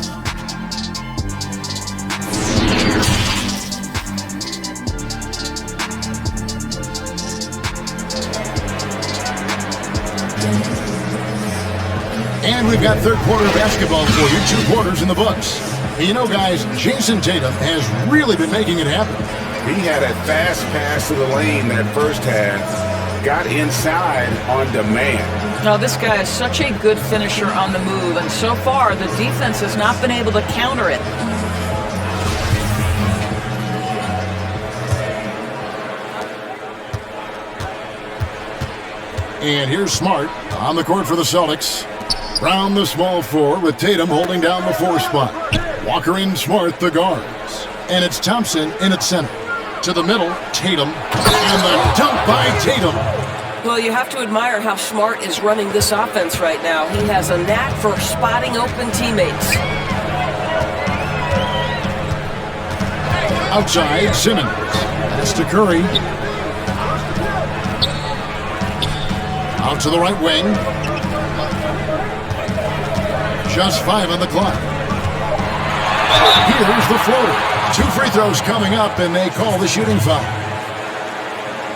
And we've got third quarter basketball for you, 2 quarters in the books. And you know, guys, Jason Tatum has really been making it happen. He had a fast pass to the lane that first half, got inside on demand. No, this guy is such a good finisher on the move, and so far the defense has not been able to counter it. And here's Smart on the court for the Celtics. Brown the small 4 with Tatum holding down the 4 spot. Walker and Smart the guards. And it's Thompson in at center. To the middle, Tatum. And the dunk by Tatum. Well, you have to admire how Smart is running this offense right now. He has a knack for spotting open teammates. Outside, Simmons. Pass to Curry. Out to the right wing. Just 5 on the clock. Here's the floater. 2 free throws coming up, and they call the shooting foul.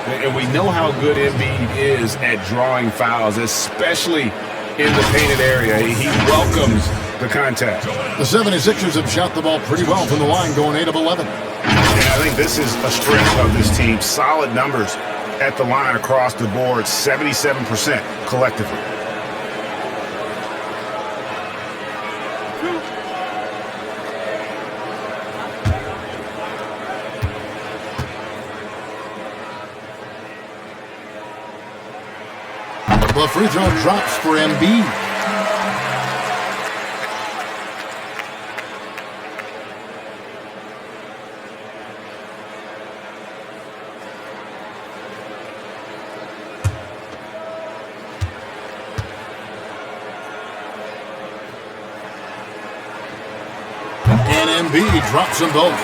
And we know how good Embiid is at drawing fouls, especially in the painted area. He welcomes the contact. The 76ers have shot the ball pretty well from the line, going 8 of 11. And I think this is a strength of this team. Solid numbers at the line across the board, 77% collectively. The free throw drops for Embiid. And Embiid drops them both.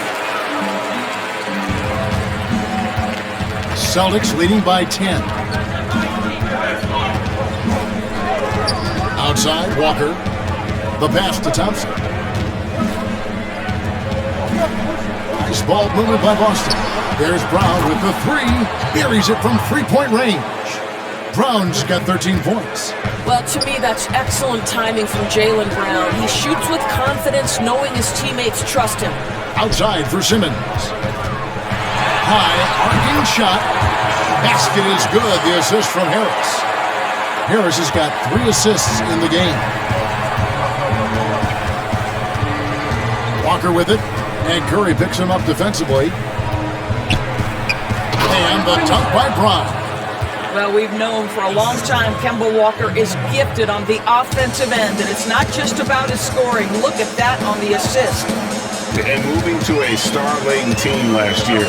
Celtics leading by 10. Outside, Walker. The pass to Thompson. Nice ball movement by Boston. There's Brown with the 3. Buries it from 3-point range. Brown's got 13 points. Well, to me, that's excellent timing from Jaylen Brown. He shoots with confidence, knowing his teammates trust him. Outside for Simmons. High, arcing shot. Basket is good. The assist from Harris. Harris has got 3 assists in the game. Walker with it, and Curry picks him up defensively. And the dunk by Brown. Well, we've known for a long time Kemba Walker is gifted on the offensive end, and it's not just about his scoring. Look at that on the assist. And moving to a star-laden team last year,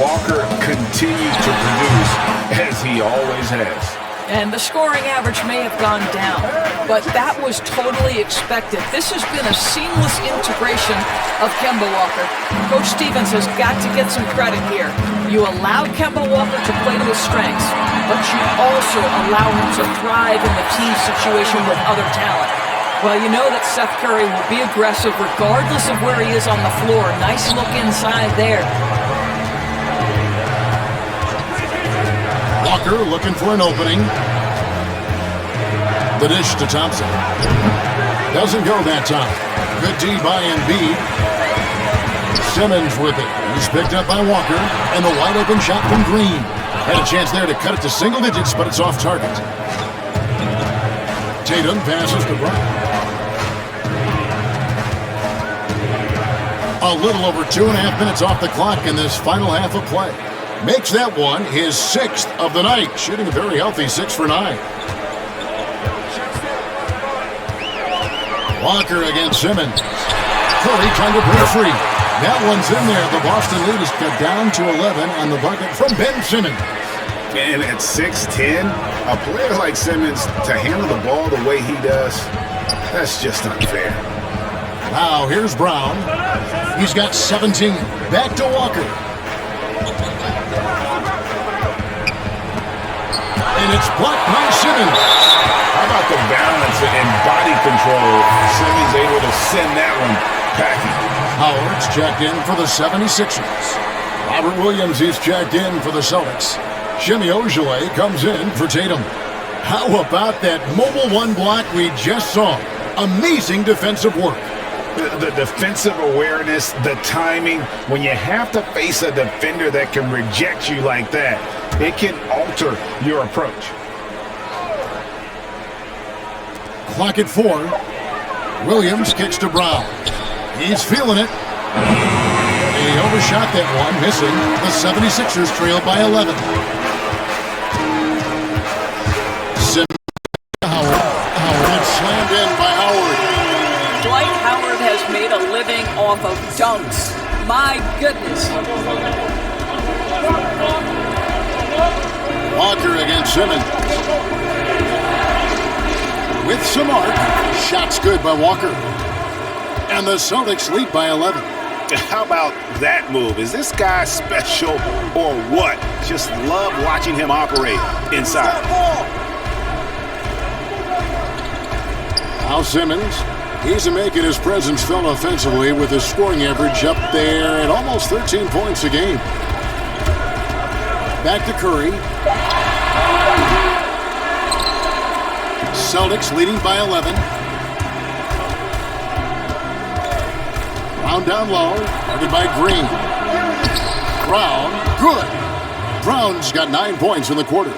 Walker continues to produce as he always has. And the scoring average may have gone down, but that was totally expected. This has been a seamless integration of Kemba Walker. Coach Stevens has got to get some credit here. You allowed Kemba Walker to play to his strengths, but you also allow him to thrive in the team situation with other talent. Well, you know that Seth Curry will be aggressive regardless of where he is on the floor. Nice look inside there. Walker looking for an opening. The dish to Thompson. Doesn't go that time. Good D by Embiid. Simmons with it. He's picked up by Walker. And the wide open shot from Green. Had a chance there to cut it to single digits, but it's off target. Tatum passes to Brown. A little over 2.5 minutes off the clock in this final half of play. Makes that one his 6th of the night, shooting a very healthy 6 for 9. Walker against Simmons. Curry trying to break free. That one's in there. The Boston lead is cut down to 11 on the bucket from Ben Simmons. And at 6'10", a player like Simmons to handle the ball the way he does, that's just unfair. Now here's Brown. He's got 17. Back to Walker. And it's blocked by Simmons. How about the balance and body control? Simmons able to send that one packing. Howard's checked in for the 76ers. Robert Williams is checked in for the Celtics. Jimmy Ojale comes in for Tatum. How about that mobile 1 block we just saw? Amazing defensive work. The defensive awareness, the timing, when you have to face a defender that can reject you like that, it can alter your approach. Clock at 4. Williams kicks to Brown. He's feeling it. He overshot that one, missing. The 76ers trail by 11. Howard slammed in by Howard. Dwight Howard has made a living off of dunks. My goodness. Walker against Simmons. With some arc. Shots good by Walker. And the Celtics lead by 11. How about that move? Is this guy special or what? Just love watching him operate inside. Now Simmons He's making his presence felt offensively with his scoring average up there at almost 13 points a game. Back to Curry. Celtics leading by 11. Brown down low, guarded by Green. Brown, good. Brown's got 9 points in the quarter.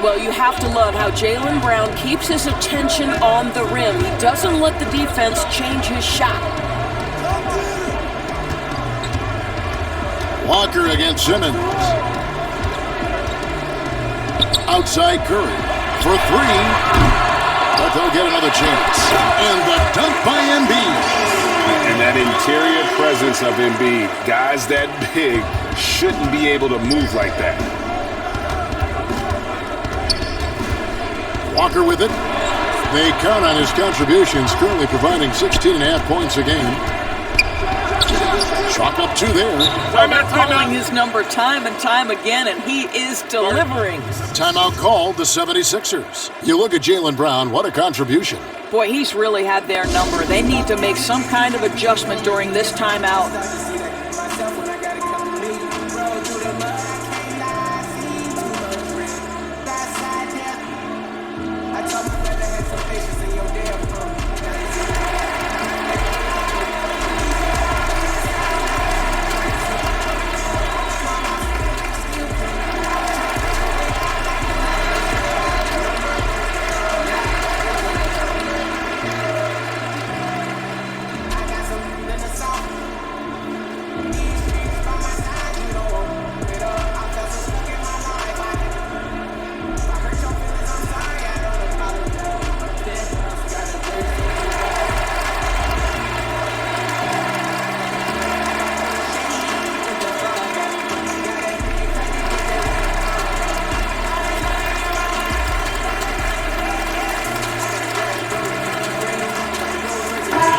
Well, you have to love how Jaylen Brown keeps his attention on the rim. He doesn't let the defense change his shot. Walker against Simmons. Outside Curry for three. But they'll get another chance. And the dunk by Embiid. And that interior presence of Embiid, guys that big shouldn't be able to move like that. Walker with it. They count on his contributions, currently providing 16.5 points a game. Chalk up 2 there. Well, they're calling his number time and time again, and he is delivering. Timeout called the 76ers. You look at Jaylen Brown, what a contribution. Boy, he's really had their number. They need to make some kind of adjustment during this timeout.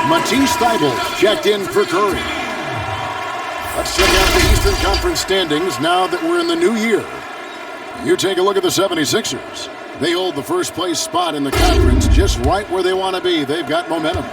Matisse Thybulle checked in for Curry. Let's check out the Eastern Conference standings now that we're in the new year. You take a look at the 76ers. They hold the first place spot in the conference just right where they want to be. They've got momentum.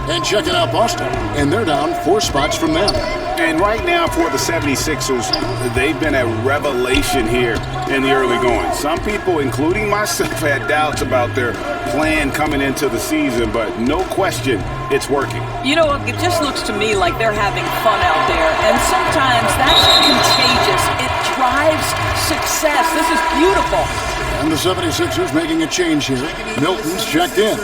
And checking out Boston, and they're down 4 spots from them. And right now for the 76ers, they've been a revelation here in the early going. Some people, including myself, had doubts about their plan coming into the season, but no question, it's working. You know, it just looks to me like they're having fun out there, and sometimes that's contagious. It drives success. This is beautiful. And the 76ers making a change here. Milton's checked in.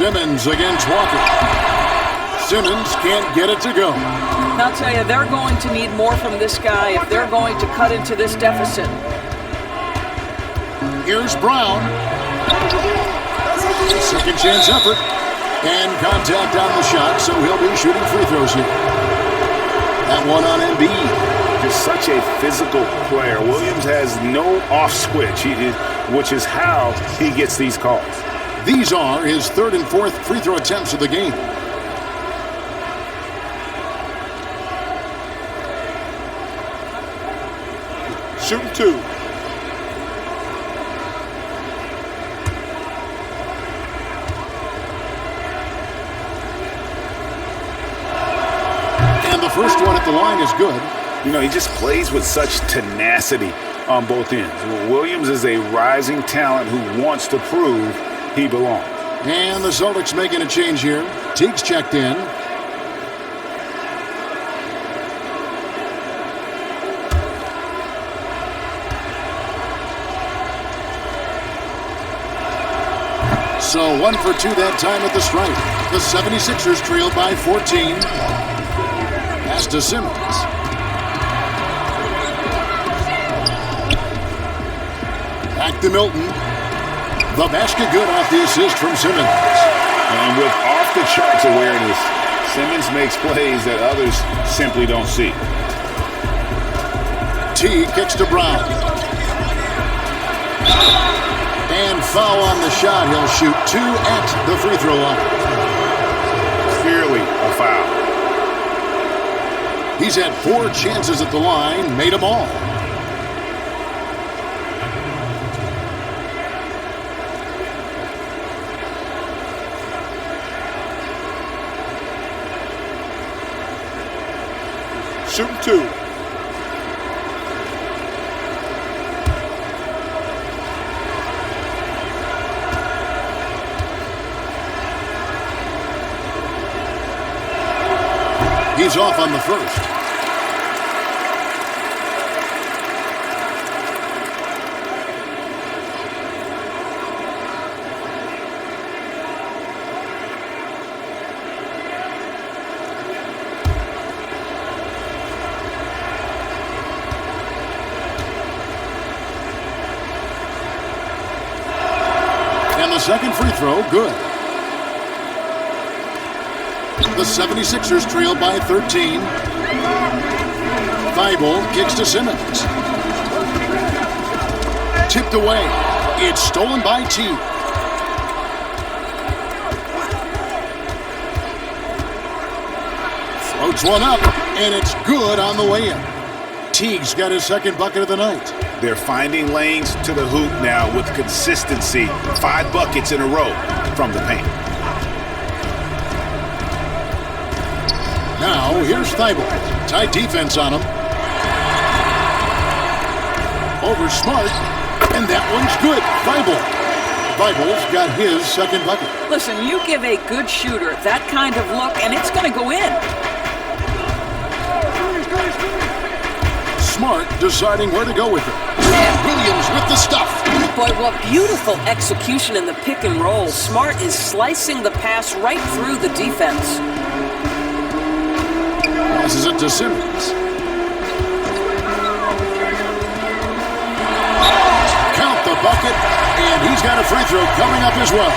Simmons against Walker. Simmons can't get it to go. I'll tell you, they're going to need more from this guy if they're going to cut into this deficit. Here's Brown. Second chance effort. And contact on the shot, so he'll be shooting free throws here. That one on Embiid. Just such a physical player. Williams has no off switch, which is how he gets these calls. These are his 3rd and 4th free throw attempts of the game. Shooting 2. And the first one at the line is good. You know, he just plays with such tenacity on both ends. Williams is a rising talent who wants to prove he belongs. And the Celtics making a change here. Teague's checked in. So 1 for 2 that time at the stripe. The 76ers trailed by 14. Pass to Simmons. Back to Milton. The basket good off the assist from Simmons. And with off-the-charts awareness, Simmons makes plays that others simply don't see. T kicks to Brown. And foul on the shot. He'll shoot 2 at the free throw line. clearly a foul. He's had 4 chances at the line, made them all. Shoot 2. He's off on the first. And the second free throw, good. The 76ers trail by 13. Thibault kicks to Simmons. Tipped away. It's stolen by Teague. Floats one up, and it's good on the way in. Teague's got his second bucket of the night. They're finding lanes to the hoop now with consistency. 5 buckets in a row from the paint. Now, here's Thibault. Tight defense on him. Over Smart, and that one's good. Thibault's got his second bucket. Listen, you give a good shooter that kind of look, and it's going to go in. Smart deciding where to go with it. And Williams with the stuff. Boy, what beautiful execution in the pick and roll. Smart is slicing the pass right through the defense. Passes it to Simmons. Count the bucket, and he's got a free throw coming up as well.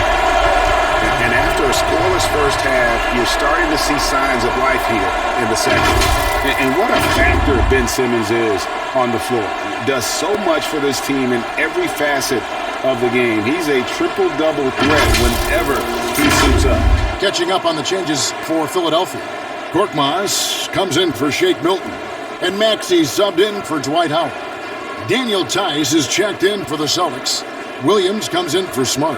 And after a scoreless first half, you're starting to see signs of life here in the second. And what a factor Ben Simmons is on the floor. Does so much for this team in every facet of the game. He's a triple-double threat whenever he suits up. Catching up on the changes for Philadelphia. Korkmaz comes in for Shake Milton, and Maxey subbed in for Dwight Howard. Daniel Tice is checked in for the Celtics. Williams comes in for Smart.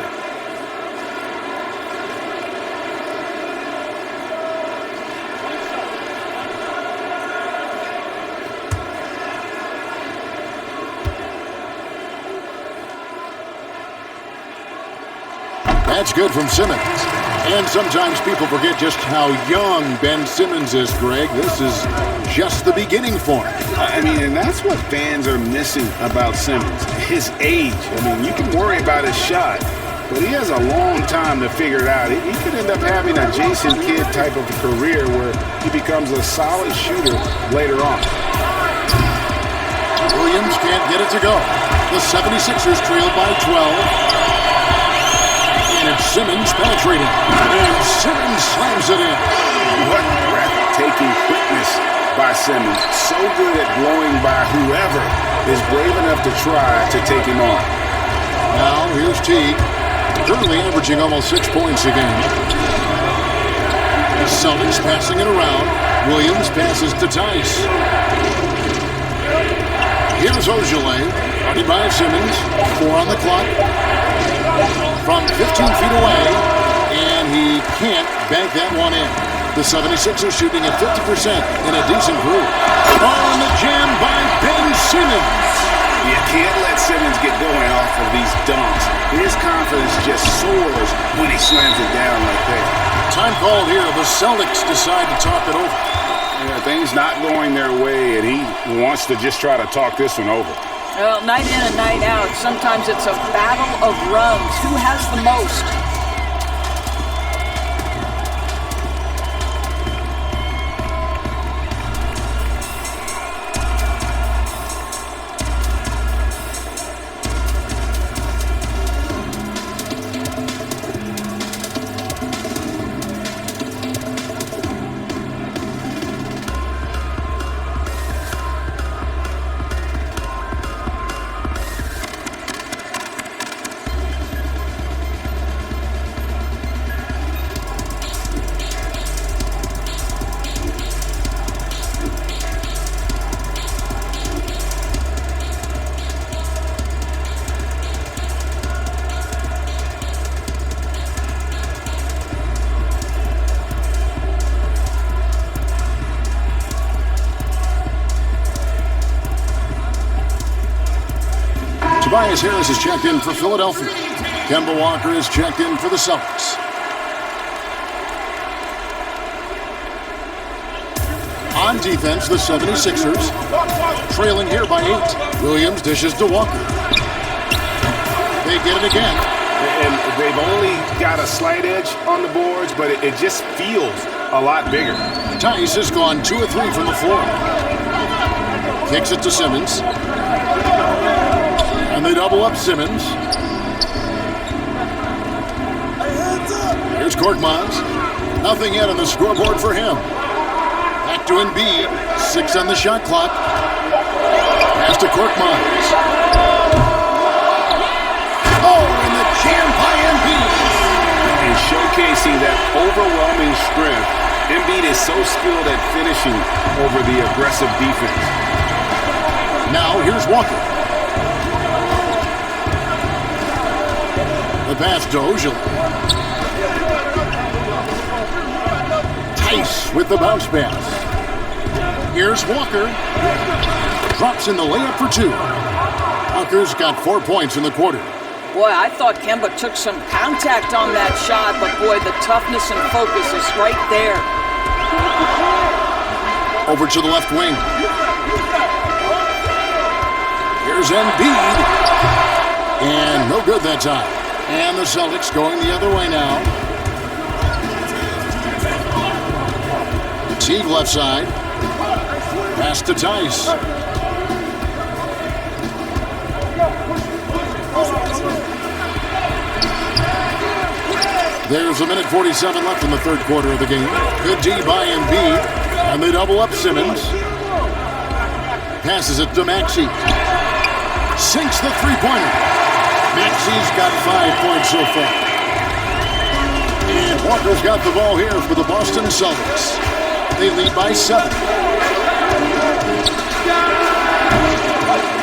That's good from Simmons. And sometimes people forget just how young Ben Simmons is, Greg. This is just the beginning for him. I mean, and that's what fans are missing about Simmons. His age. I mean, you can worry about his shot, but he has a long time to figure it out. He could end up having a Jason Kidd type of career where he becomes a solid shooter later on. Williams can't get it to go. The 76ers trail by 12. And it's Simmons penetrating. And Simmons slams it in. What breathtaking quickness by Simmons. So good at blowing by whoever is brave enough to try to take him on. Now here's Teague. Currently averaging almost 6 points a game. The Celtics passing it around. Williams passes to Tice. Here's Ojale. Guarded by Simmons. 4 on the clock. From 15 feet away, and he can't bank that one in. The 76ers shooting at 50% in a decent group. On the jam by Ben Simmons. You can't let Simmons get going off of these dunks. His confidence just soars when he slams it down like that. Time called here. The Celtics decide to talk it over. Yeah, things not going their way, and he wants to just try to talk this one over. Well, night in and night out, sometimes it's a battle of runs. Who has the most? Tobias Harris is checked in for Philadelphia. Kemba Walker is checked in for the Celtics. On defense, the 76ers trailing here by 8. Williams dishes to Walker. They get it again. And they've only got a slight edge on the boards, but it just feels a lot bigger. Tice has gone 2 of 3 from the floor. Kicks it to Simmons. And they double up Simmons. Here's Korkmaz. Nothing yet on the scoreboard for him. Back to Embiid. 6 on the shot clock. Pass to Korkmaz. Oh, and the jam by Embiid. And showcasing that overwhelming strength, Embiid is so skilled at finishing over the aggressive defense. Now here's Walker. The pass to Ojala. Tice with the bounce pass. Here's Walker. Drops in the layup for 2. Walker's got 4 points in the quarter. Boy, I thought Kemba took some contact on that shot, but boy, the toughness and focus is right there. Over to the left wing. Here's Embiid. And no good that time. And the Celtics going the other way now. Teague left side. Pass to Tice. There's a minute 47 left in the third quarter of the game. Good D by Embiid. And they double up Simmons. Passes it to Maxey. Sinks the three-pointer. Maxey's got 5 points so far. And Walker's got the ball here for the Boston Celtics. They lead by 7.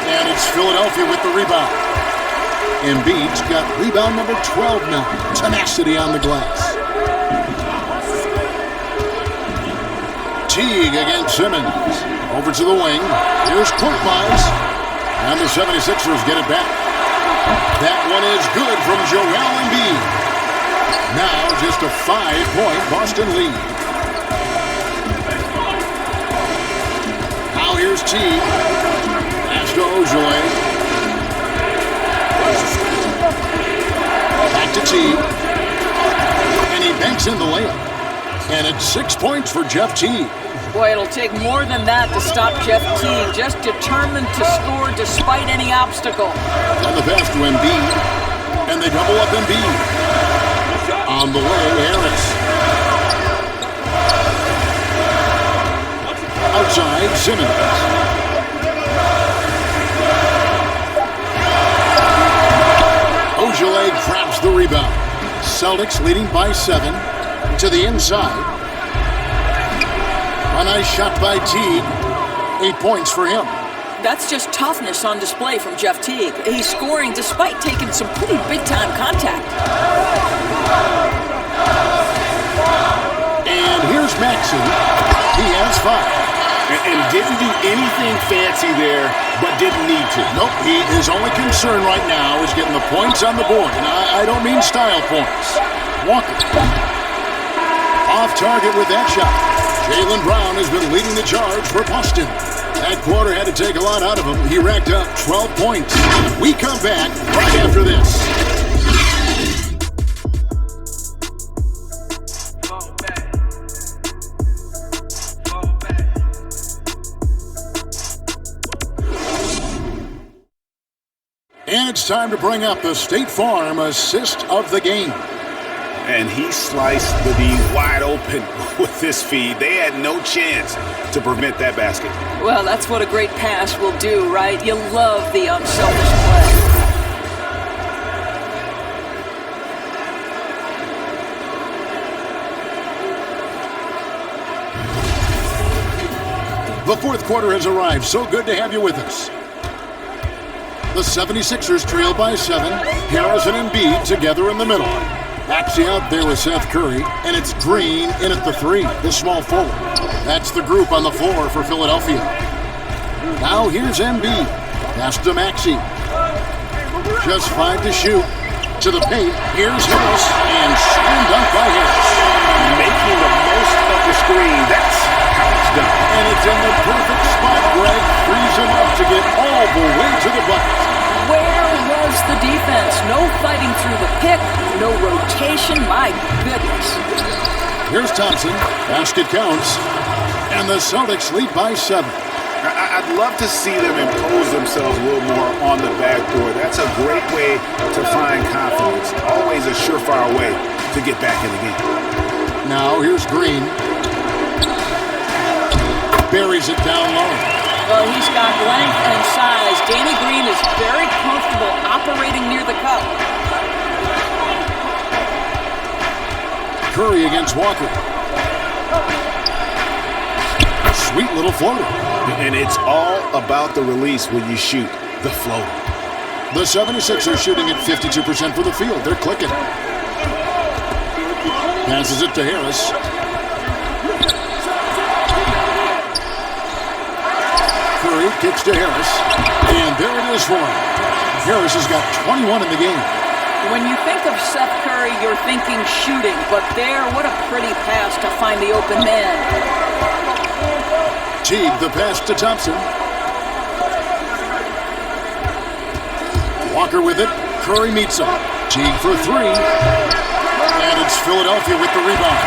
And it's Philadelphia with the rebound. Embiid's got rebound number 12 now. Tenacity on the glass. Teague against Simmons. Over to the wing. Here's Korkmaz. And the 76ers get it back. That one is good from Joel Embiid. Now just a 5-point Boston lead. Now here's Teague. Pass to Ojala. Back to Teague. And he banks in the layup. And it's 6 points for Jeff Teague. Boy, it'll take more than that to stop Jeff Teague. Just determined to score despite any obstacle. And the pass to Embiid. And they double up Embiid. On the way, Harris. Outside, Simmons. Ojala grabs the rebound. Celtics leading by 7. To the inside. A nice shot by Teague. 8 points for him. That's just toughness on display from Jeff Teague. He's scoring despite taking some pretty big-time contact. And here's Maxey. He has 5. And didn't do anything fancy there, but didn't need to. Nope, his only concern right now is getting the points on the board. And I don't mean style points. Walker. Off target with that shot. Jaylen Brown has been leading the charge for Boston. That quarter had to take a lot out of him. He racked up 12 points. We come back right after this. And it's time to bring up the State Farm assist of the game. And he sliced the D wide open with this feed. They had no chance to prevent that basket. Well, that's what a great pass will do, right? You love the unselfish play. The fourth quarter has arrived. So good to have you with us. The 76ers trail by 7. Harris and Embiid together in the middle. Maxey out there with Seth Curry, and it's Green in at the 3, the small forward. That's the group on the floor for Philadelphia. Now here's Embiid. Pass to Maxey. Just 5 to shoot. To the paint. Here's Harris. And slam dunk by Harris. Making the most of the screen. That's how it's done. And it's in the perfect spot. Greg frees him up to get all the way to the bucket. Where was the defense? No fighting through the pick, no rotation. My goodness. Here's Thompson. Basket counts. And the Celtics lead by 7. I'd love to see them impose themselves a little more on the backboard. That's a great way to find confidence. Always a surefire way to get back in the game. Now here's Green. Buries it down low. Well, he's got length and size. Danny Green is very comfortable operating near the cup. Curry against Walker. Sweet little floater. And it's all about the release when you shoot the floater. The 76ers shooting at 52% from the field. They're clicking. Passes it to Harris. Curry kicks to Harris. And there it is for him. Harris has got 21 in the game. When you think of Seth Curry, you're thinking shooting. But there, what a pretty pass to find the open man. Teague, the pass to Thompson. Walker with it. Curry meets him. Teague for 3. And it's Philadelphia with the rebound.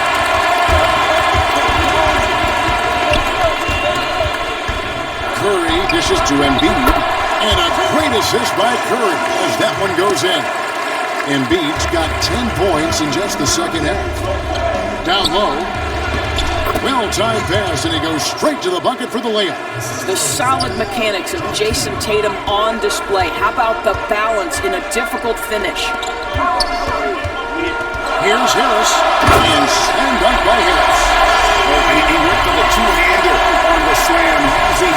Curry dishes to Embiid. And a great assist by Curry as that one goes in. Embiid's got 10 points in just the second half. Down low. Well-timed pass, and he goes straight to the bucket for the layup. The solid mechanics of Jason Tatum on display. How about the balance in a difficult finish? Here's Harris, and slam dunk by Harris. Oh, he went for the two-hander on the slam, using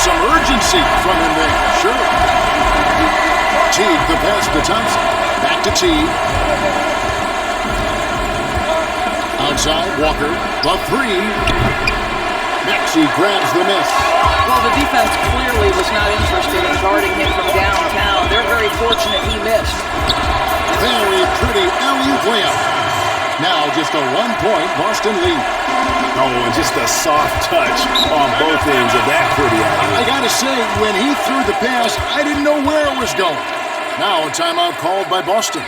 some urgency from him there. Sure. Teague, the pass to Thompson. Back to Teague. Outside, Walker, the 3. Maxey grabs the miss. Well, the defense clearly was not interested in guarding him from downtown. They're very fortunate he missed. Very pretty alley-oop layup. Now just a 1-point Boston lead. Oh, and just a soft touch on both ends of that pretty alley-oop. I gotta say, when he threw the pass, I didn't know where it was going. Now a timeout called by Boston.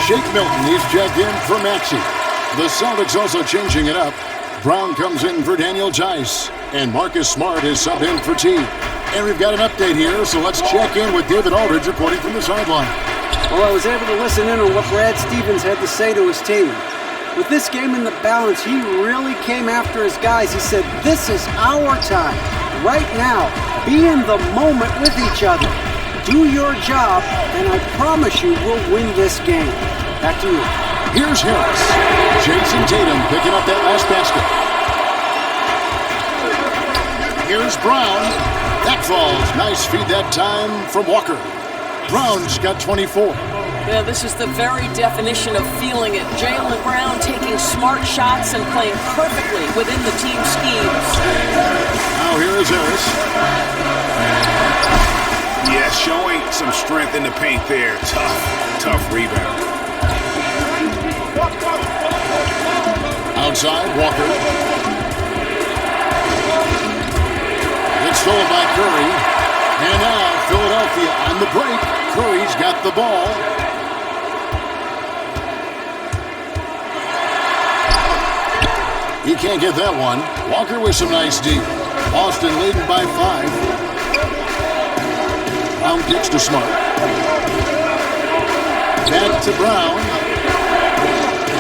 Shake Milton, he's checked in for Maxey. The Celtics also changing it up. Brown comes in for Daniel Tice, and Marcus Smart is subbed in for T. And we've got an update here, so let's check in with David Aldridge reporting from the sideline. Well, I was able to listen in on what Brad Stevens had to say to his team. With this game in the balance, he really came after his guys. He said, "This is our time, right now. Be in the moment with each other. Do your job, and I promise you we'll win this game." Back to you. Here's Harris. Jason Tatum picking up that last basket. Here's Brown. That falls. Nice feed that time from Walker. Brown's got 24. Yeah, this is the very definition of feeling it. Jaylen Brown taking smart shots and playing perfectly within the team schemes. Now here is Harris. Yeah, showing some strength in the paint there. Tough rebound. Outside, Walker. It's stolen by Curry. On the break, Curry's got the ball. He can't get that one. Walker with some nice deep. Boston leading by 5. Brown kicks to Smart. Back to Brown.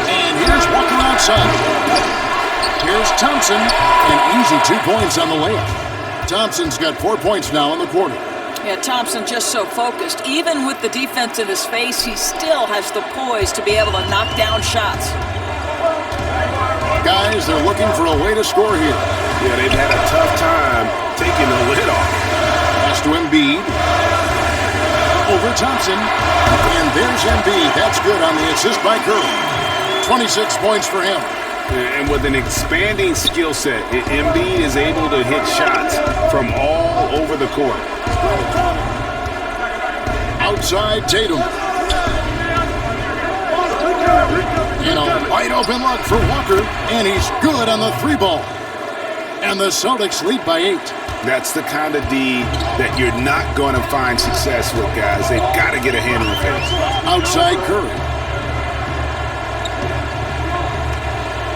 And here's Walker outside. Here's Thompson. An easy 2 points on the layup. Thompson's got 4 points now in the quarter. Yeah, Thompson just so focused. Even with the defense in his face, he still has the poise to be able to knock down shots. Guys, they're looking for a way to score here. Yeah, they've had a tough time taking the lid off. Pass to Embiid. Over Thompson. And there's Embiid. That's good on the assist by Curry. 26 points for him. And with an expanding skill set, Embiid is able to hit shots from all over the court. Outside Tatum. And a wide open look for Walker, and he's good on the 3-ball. And the Celtics lead by 8. That's the kind of D that you're not going to find success with, guys. They've got to get a hand in the face. Outside Curry.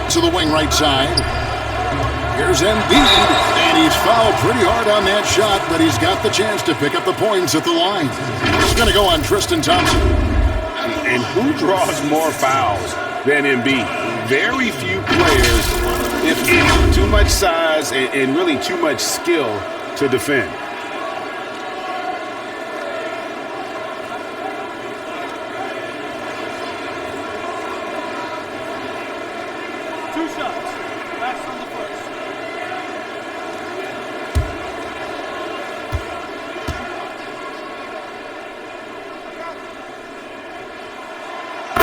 To the wing right side. Here's Embiid, and he's fouled pretty hard on that shot, but he's got the chance to pick up the points at the line. It's going to go on Tristan Thompson. And who draws more fouls than Embiid? Very few players, if any, too much size and really too much skill to defend.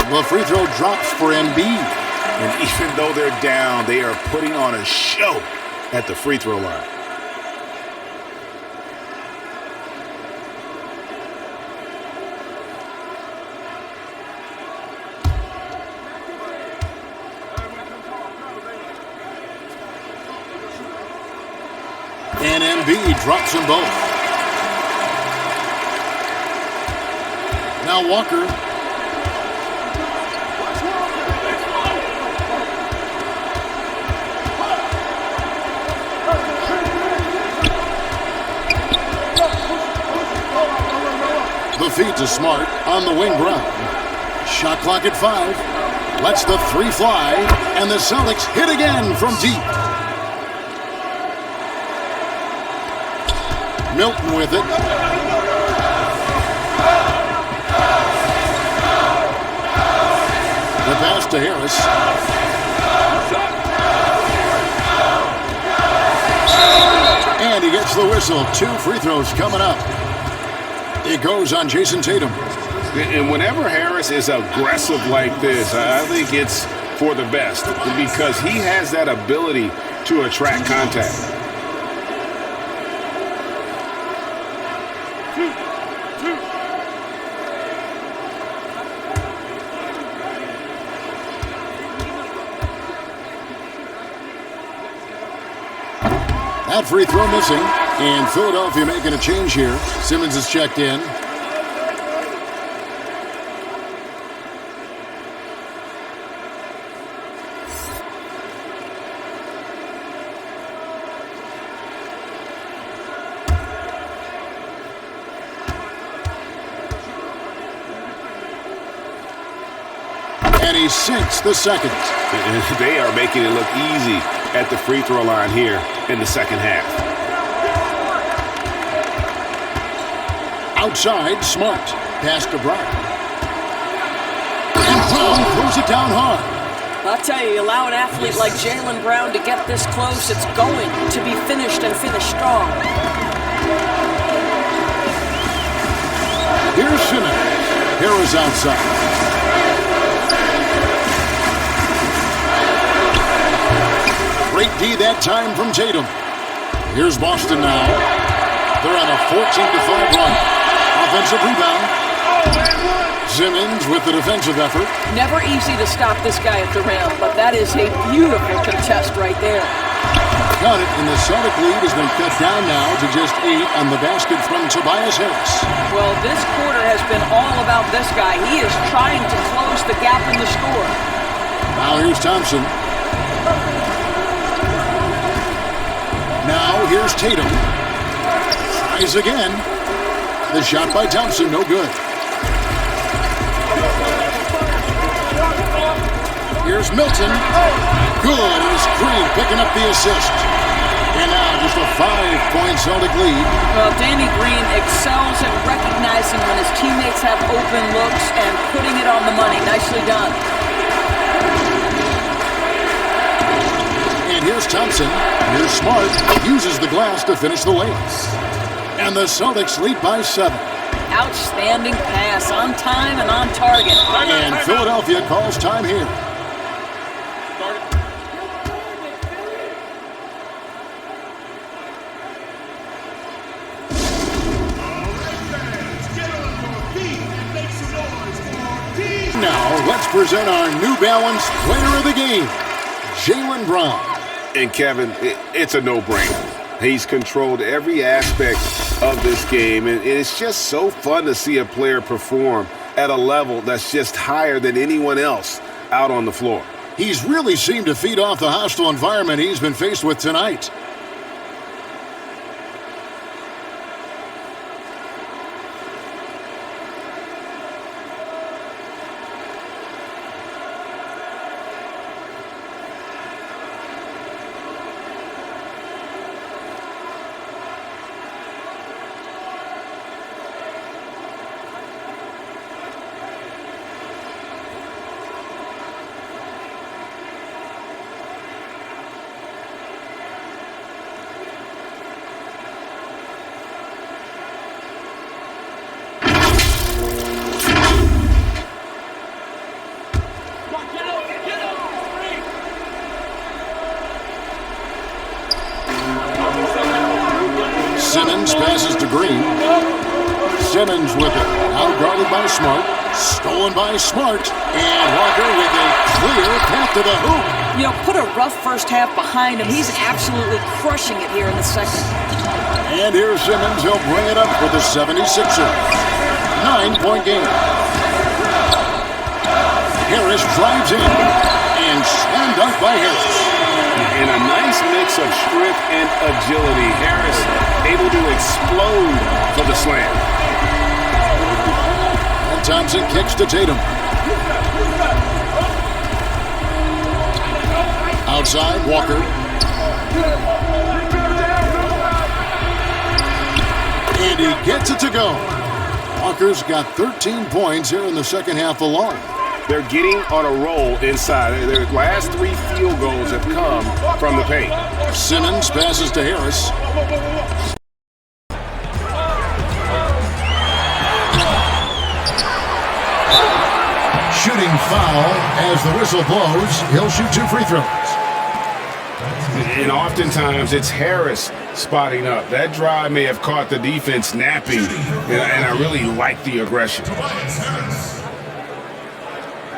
The free throw drops for Embiid. And even though they're down, they are putting on a show at the free throw line. And Embiid drops them both. Now Walker. The feed to Smart on the wing. Brown. Shot clock at 5. Lets the 3 fly, and the Celtics hit again from deep. Milton with it. The pass to Harris. And he gets the whistle. 2 free throws coming up. It goes on Jason Tatum. And whenever Harris is aggressive like this, I think it's for the best because he has that ability to attract contact. That free throw missing. And Philadelphia making a change here. Simmons is checked in. And he sinks the second. They are making it look easy at the free throw line here in the second half. Outside, Smart. Pass to Brown. And Brown throws it down hard. I'll tell you allow an athlete like Jaylen Brown to get this close, it's going to be finished and finished strong. Here's Simmons. Harris outside. Great D that time from Tatum. Here's Boston now. They're on a 14-5 run. Offensive rebound. Simmons with the defensive effort. Never easy to stop this guy at the rim, but that is a beautiful contest right there. Got it, and the Celtic lead has been cut down now to just 8 on the basket from Tobias Harris. Well, this quarter has been all about this guy. He is trying to close the gap in the score. Now here's Thompson. Now here's Tatum. Tries again. The shot by Thompson, no good. Here's Milton. Good, and it's Green picking up the assist. And now just a 5-point Celtic lead. Well, Danny Green excels at recognizing when his teammates have open looks and putting it on the money. Nicely done. And here's Thompson. Here's Smart. Uses the glass to finish the layups. And the Celtics lead by 7. Outstanding pass, on time and on target. And Philadelphia calls time here. Now, let's present our New Balance player of the game, Jaylen Brown. And Kevin, it's a no-brainer. He's controlled every aspect of this game, and it's just so fun to see a player perform at a level that's just higher than anyone else out on the floor. He's really seemed to feed off the hostile environment he's been faced with tonight. Simmons passes to Green. Simmons with it. Out guarded by Smart. Stolen by Smart. And Walker with a clear path to the hoop. You know, put a rough first half behind him. He's absolutely crushing it here in the second. And here's Simmons. He'll bring it up for the 76ers. 9-point game. Harris drives in. And slam dunk by Harris. And a nice mix of strength and agility. Harris able to explode for the slam. And Thompson kicks to Tatum. Outside, Walker. And he gets it to go. Walker's got 13 points here in the second half alone. They're getting on a roll inside. Their last 3 field goals have come from the paint. Simmons passes to Harris. Shooting foul as the whistle blows. He'll shoot 2 free throws. And oftentimes it's Harris spotting up. That drive may have caught the defense napping, and I really like the aggression.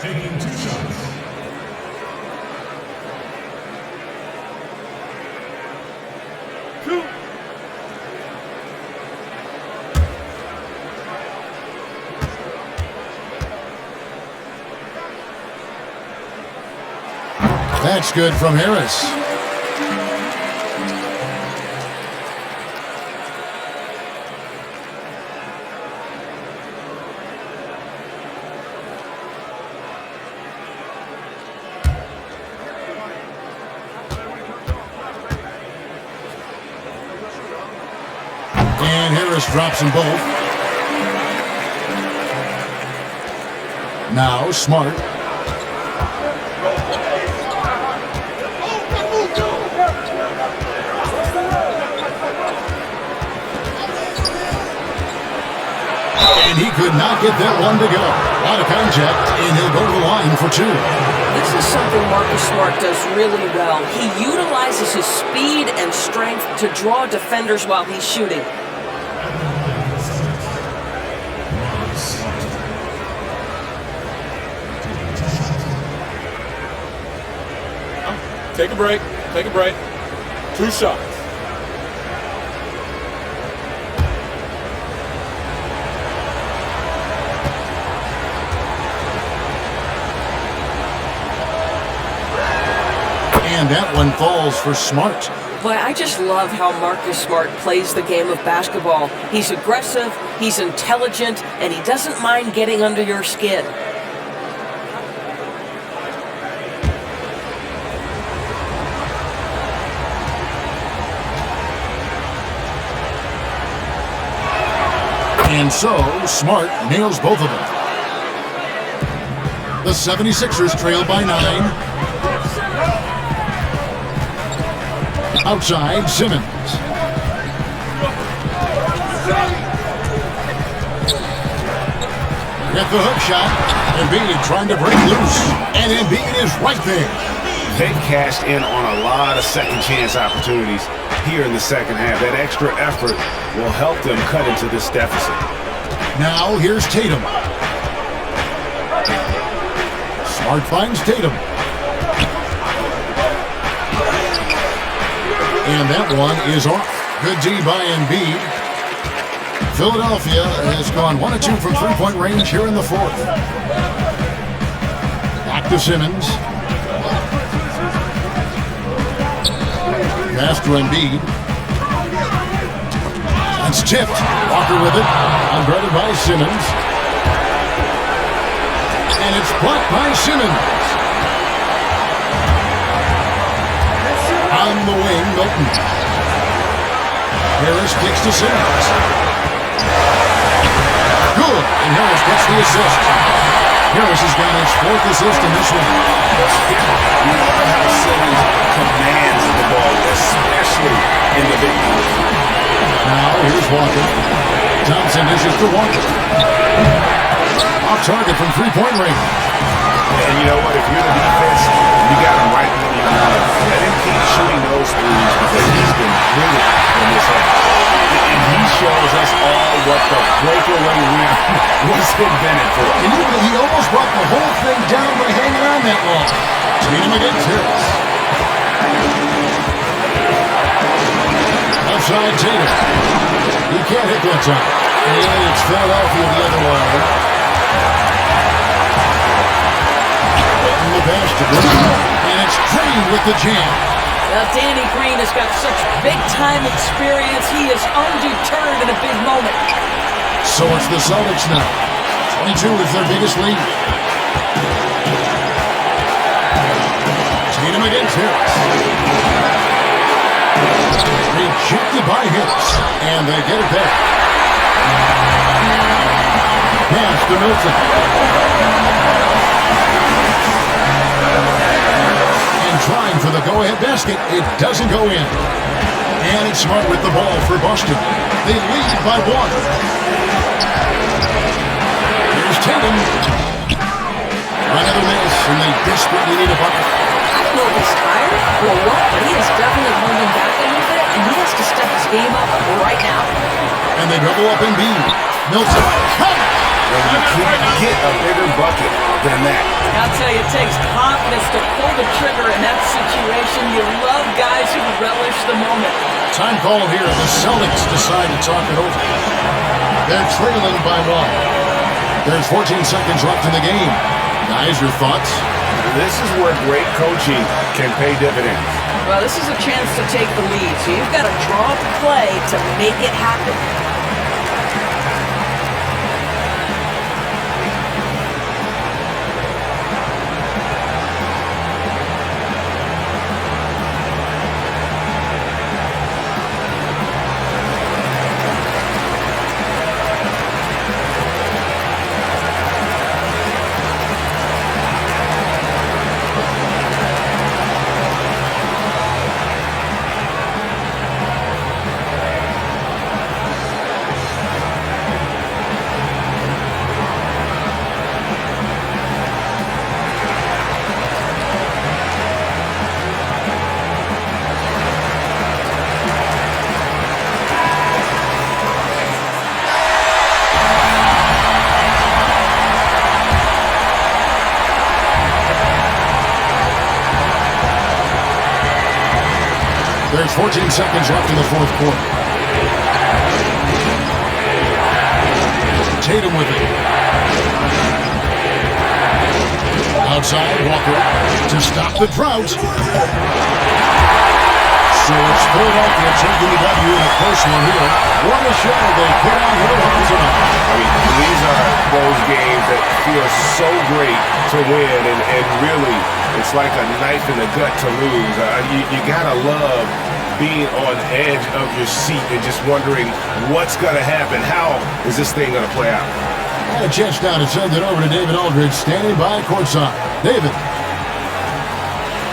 Taking 2 shots. That's good from Harris. And Harris drops them both. Now Smart. And he could not get that one to go. A lot of contact, and he'll go to the line for 2. This is something Marcus Smart does really well. He utilizes his speed and strength to draw defenders while he's shooting. Take a break. Take a break. 2 shots. And that one falls for Smart. Boy, I just love how Marcus Smart plays the game of basketball. He's aggressive, he's intelligent, and he doesn't mind getting under your skin. And so, Smart nails both of them. The 76ers trail by 9. Outside, Simmons. Get the hook shot. Embiid trying to break loose. And Embiid is right there. They've cashed in on a lot of second chance opportunities here in the second half. That extra effort will help them cut into this deficit. Now here's Tatum. Smart finds Tatum. And that one is off. Good D by Embiid. Philadelphia has gone 1 of 2 from three-point range here in the fourth. Back to Simmons. Pass to Embiid. That's tipped. Walker with it. Unguarded by Simmons. And it's blocked by Simmons. On the wing, Milton. Harris kicks to Simmons. Good. And Harris gets the assist. Harris has got his 4th assist in this one. You love how Simmons commands the ball, especially in the big moment. Now here's Walker. Thompson dishes to Walker. Off target from three-point range. And you know what? If you're the defense, you got him right where you want him. Let him keep shooting those threes because he's been brilliant in this half. And he shows us all what the breakaway rim was invented for. And he almost brought the whole thing down by hanging on that long. Tatum against Harris. Outside Tatum. He can't hit that time. And it's Philadelphia the other way. The pass to Green. And it's Green with the jam. Now, Danny Green has got such big-time experience. He is undeterred in a big moment. So it's the Celtics now. 22 is their biggest lead. Tatum against Harris. Rejected by Harris. And they get it back. Pass to Milton. Trying for the go-ahead basket. It doesn't go in. And it's Smart with the ball for Boston. They lead by 1. Here's Tatum. Another miss, and they desperately need a bucket. I don't know if he's tired or what, but he is definitely holding back a little bit, and he has to step his game up right now. And they double up Embiid. Milton. Well, you can't get a bigger bucket than that. I'll tell you, it takes confidence to pull the trigger in that situation. You love guys who relish the moment. Time call here. The Celtics decide to talk it over. They're trailing by 1. There's 14 seconds left in the game. Guys, your thoughts? This is where great coaching can pay dividends. Well, this is a chance to take the lead, so you've got to draw the play to make it happen. 14 seconds left in the fourth quarter. Tatum with it. Outside, Walker to stop the drought. So it's Philadelphia taking the W in a close one here. What a show they put on here tonight. I mean, these are those games that feel so great to win, and really, it's like a knife in the gut to lose. You gotta love being on edge of your seat and just wondering what's gonna happen. How is this thing gonna play out? And a chance now to send it over to David Aldridge, standing by courtside. David.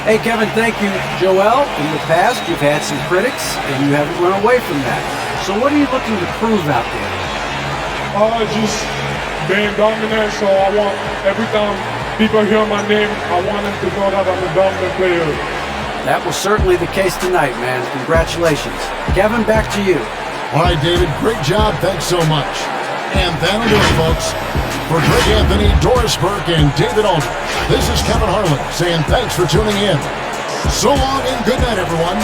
Hey, Kevin, thank you. Joel, in the past, you've had some critics, and you haven't run away from that. So what are you looking to prove out there? Just being dominant, so I want, every time people hear my name, I want them to know that I'm a dominant player. That was certainly the case tonight, man. Congratulations. Kevin, back to you. All right, David, great job. Thanks so much. And that'll do it, folks. For Greg Anthony, Doris Burke, and David Aldridge, this is Kevin Harlan saying thanks for tuning in. So long and good night, everyone.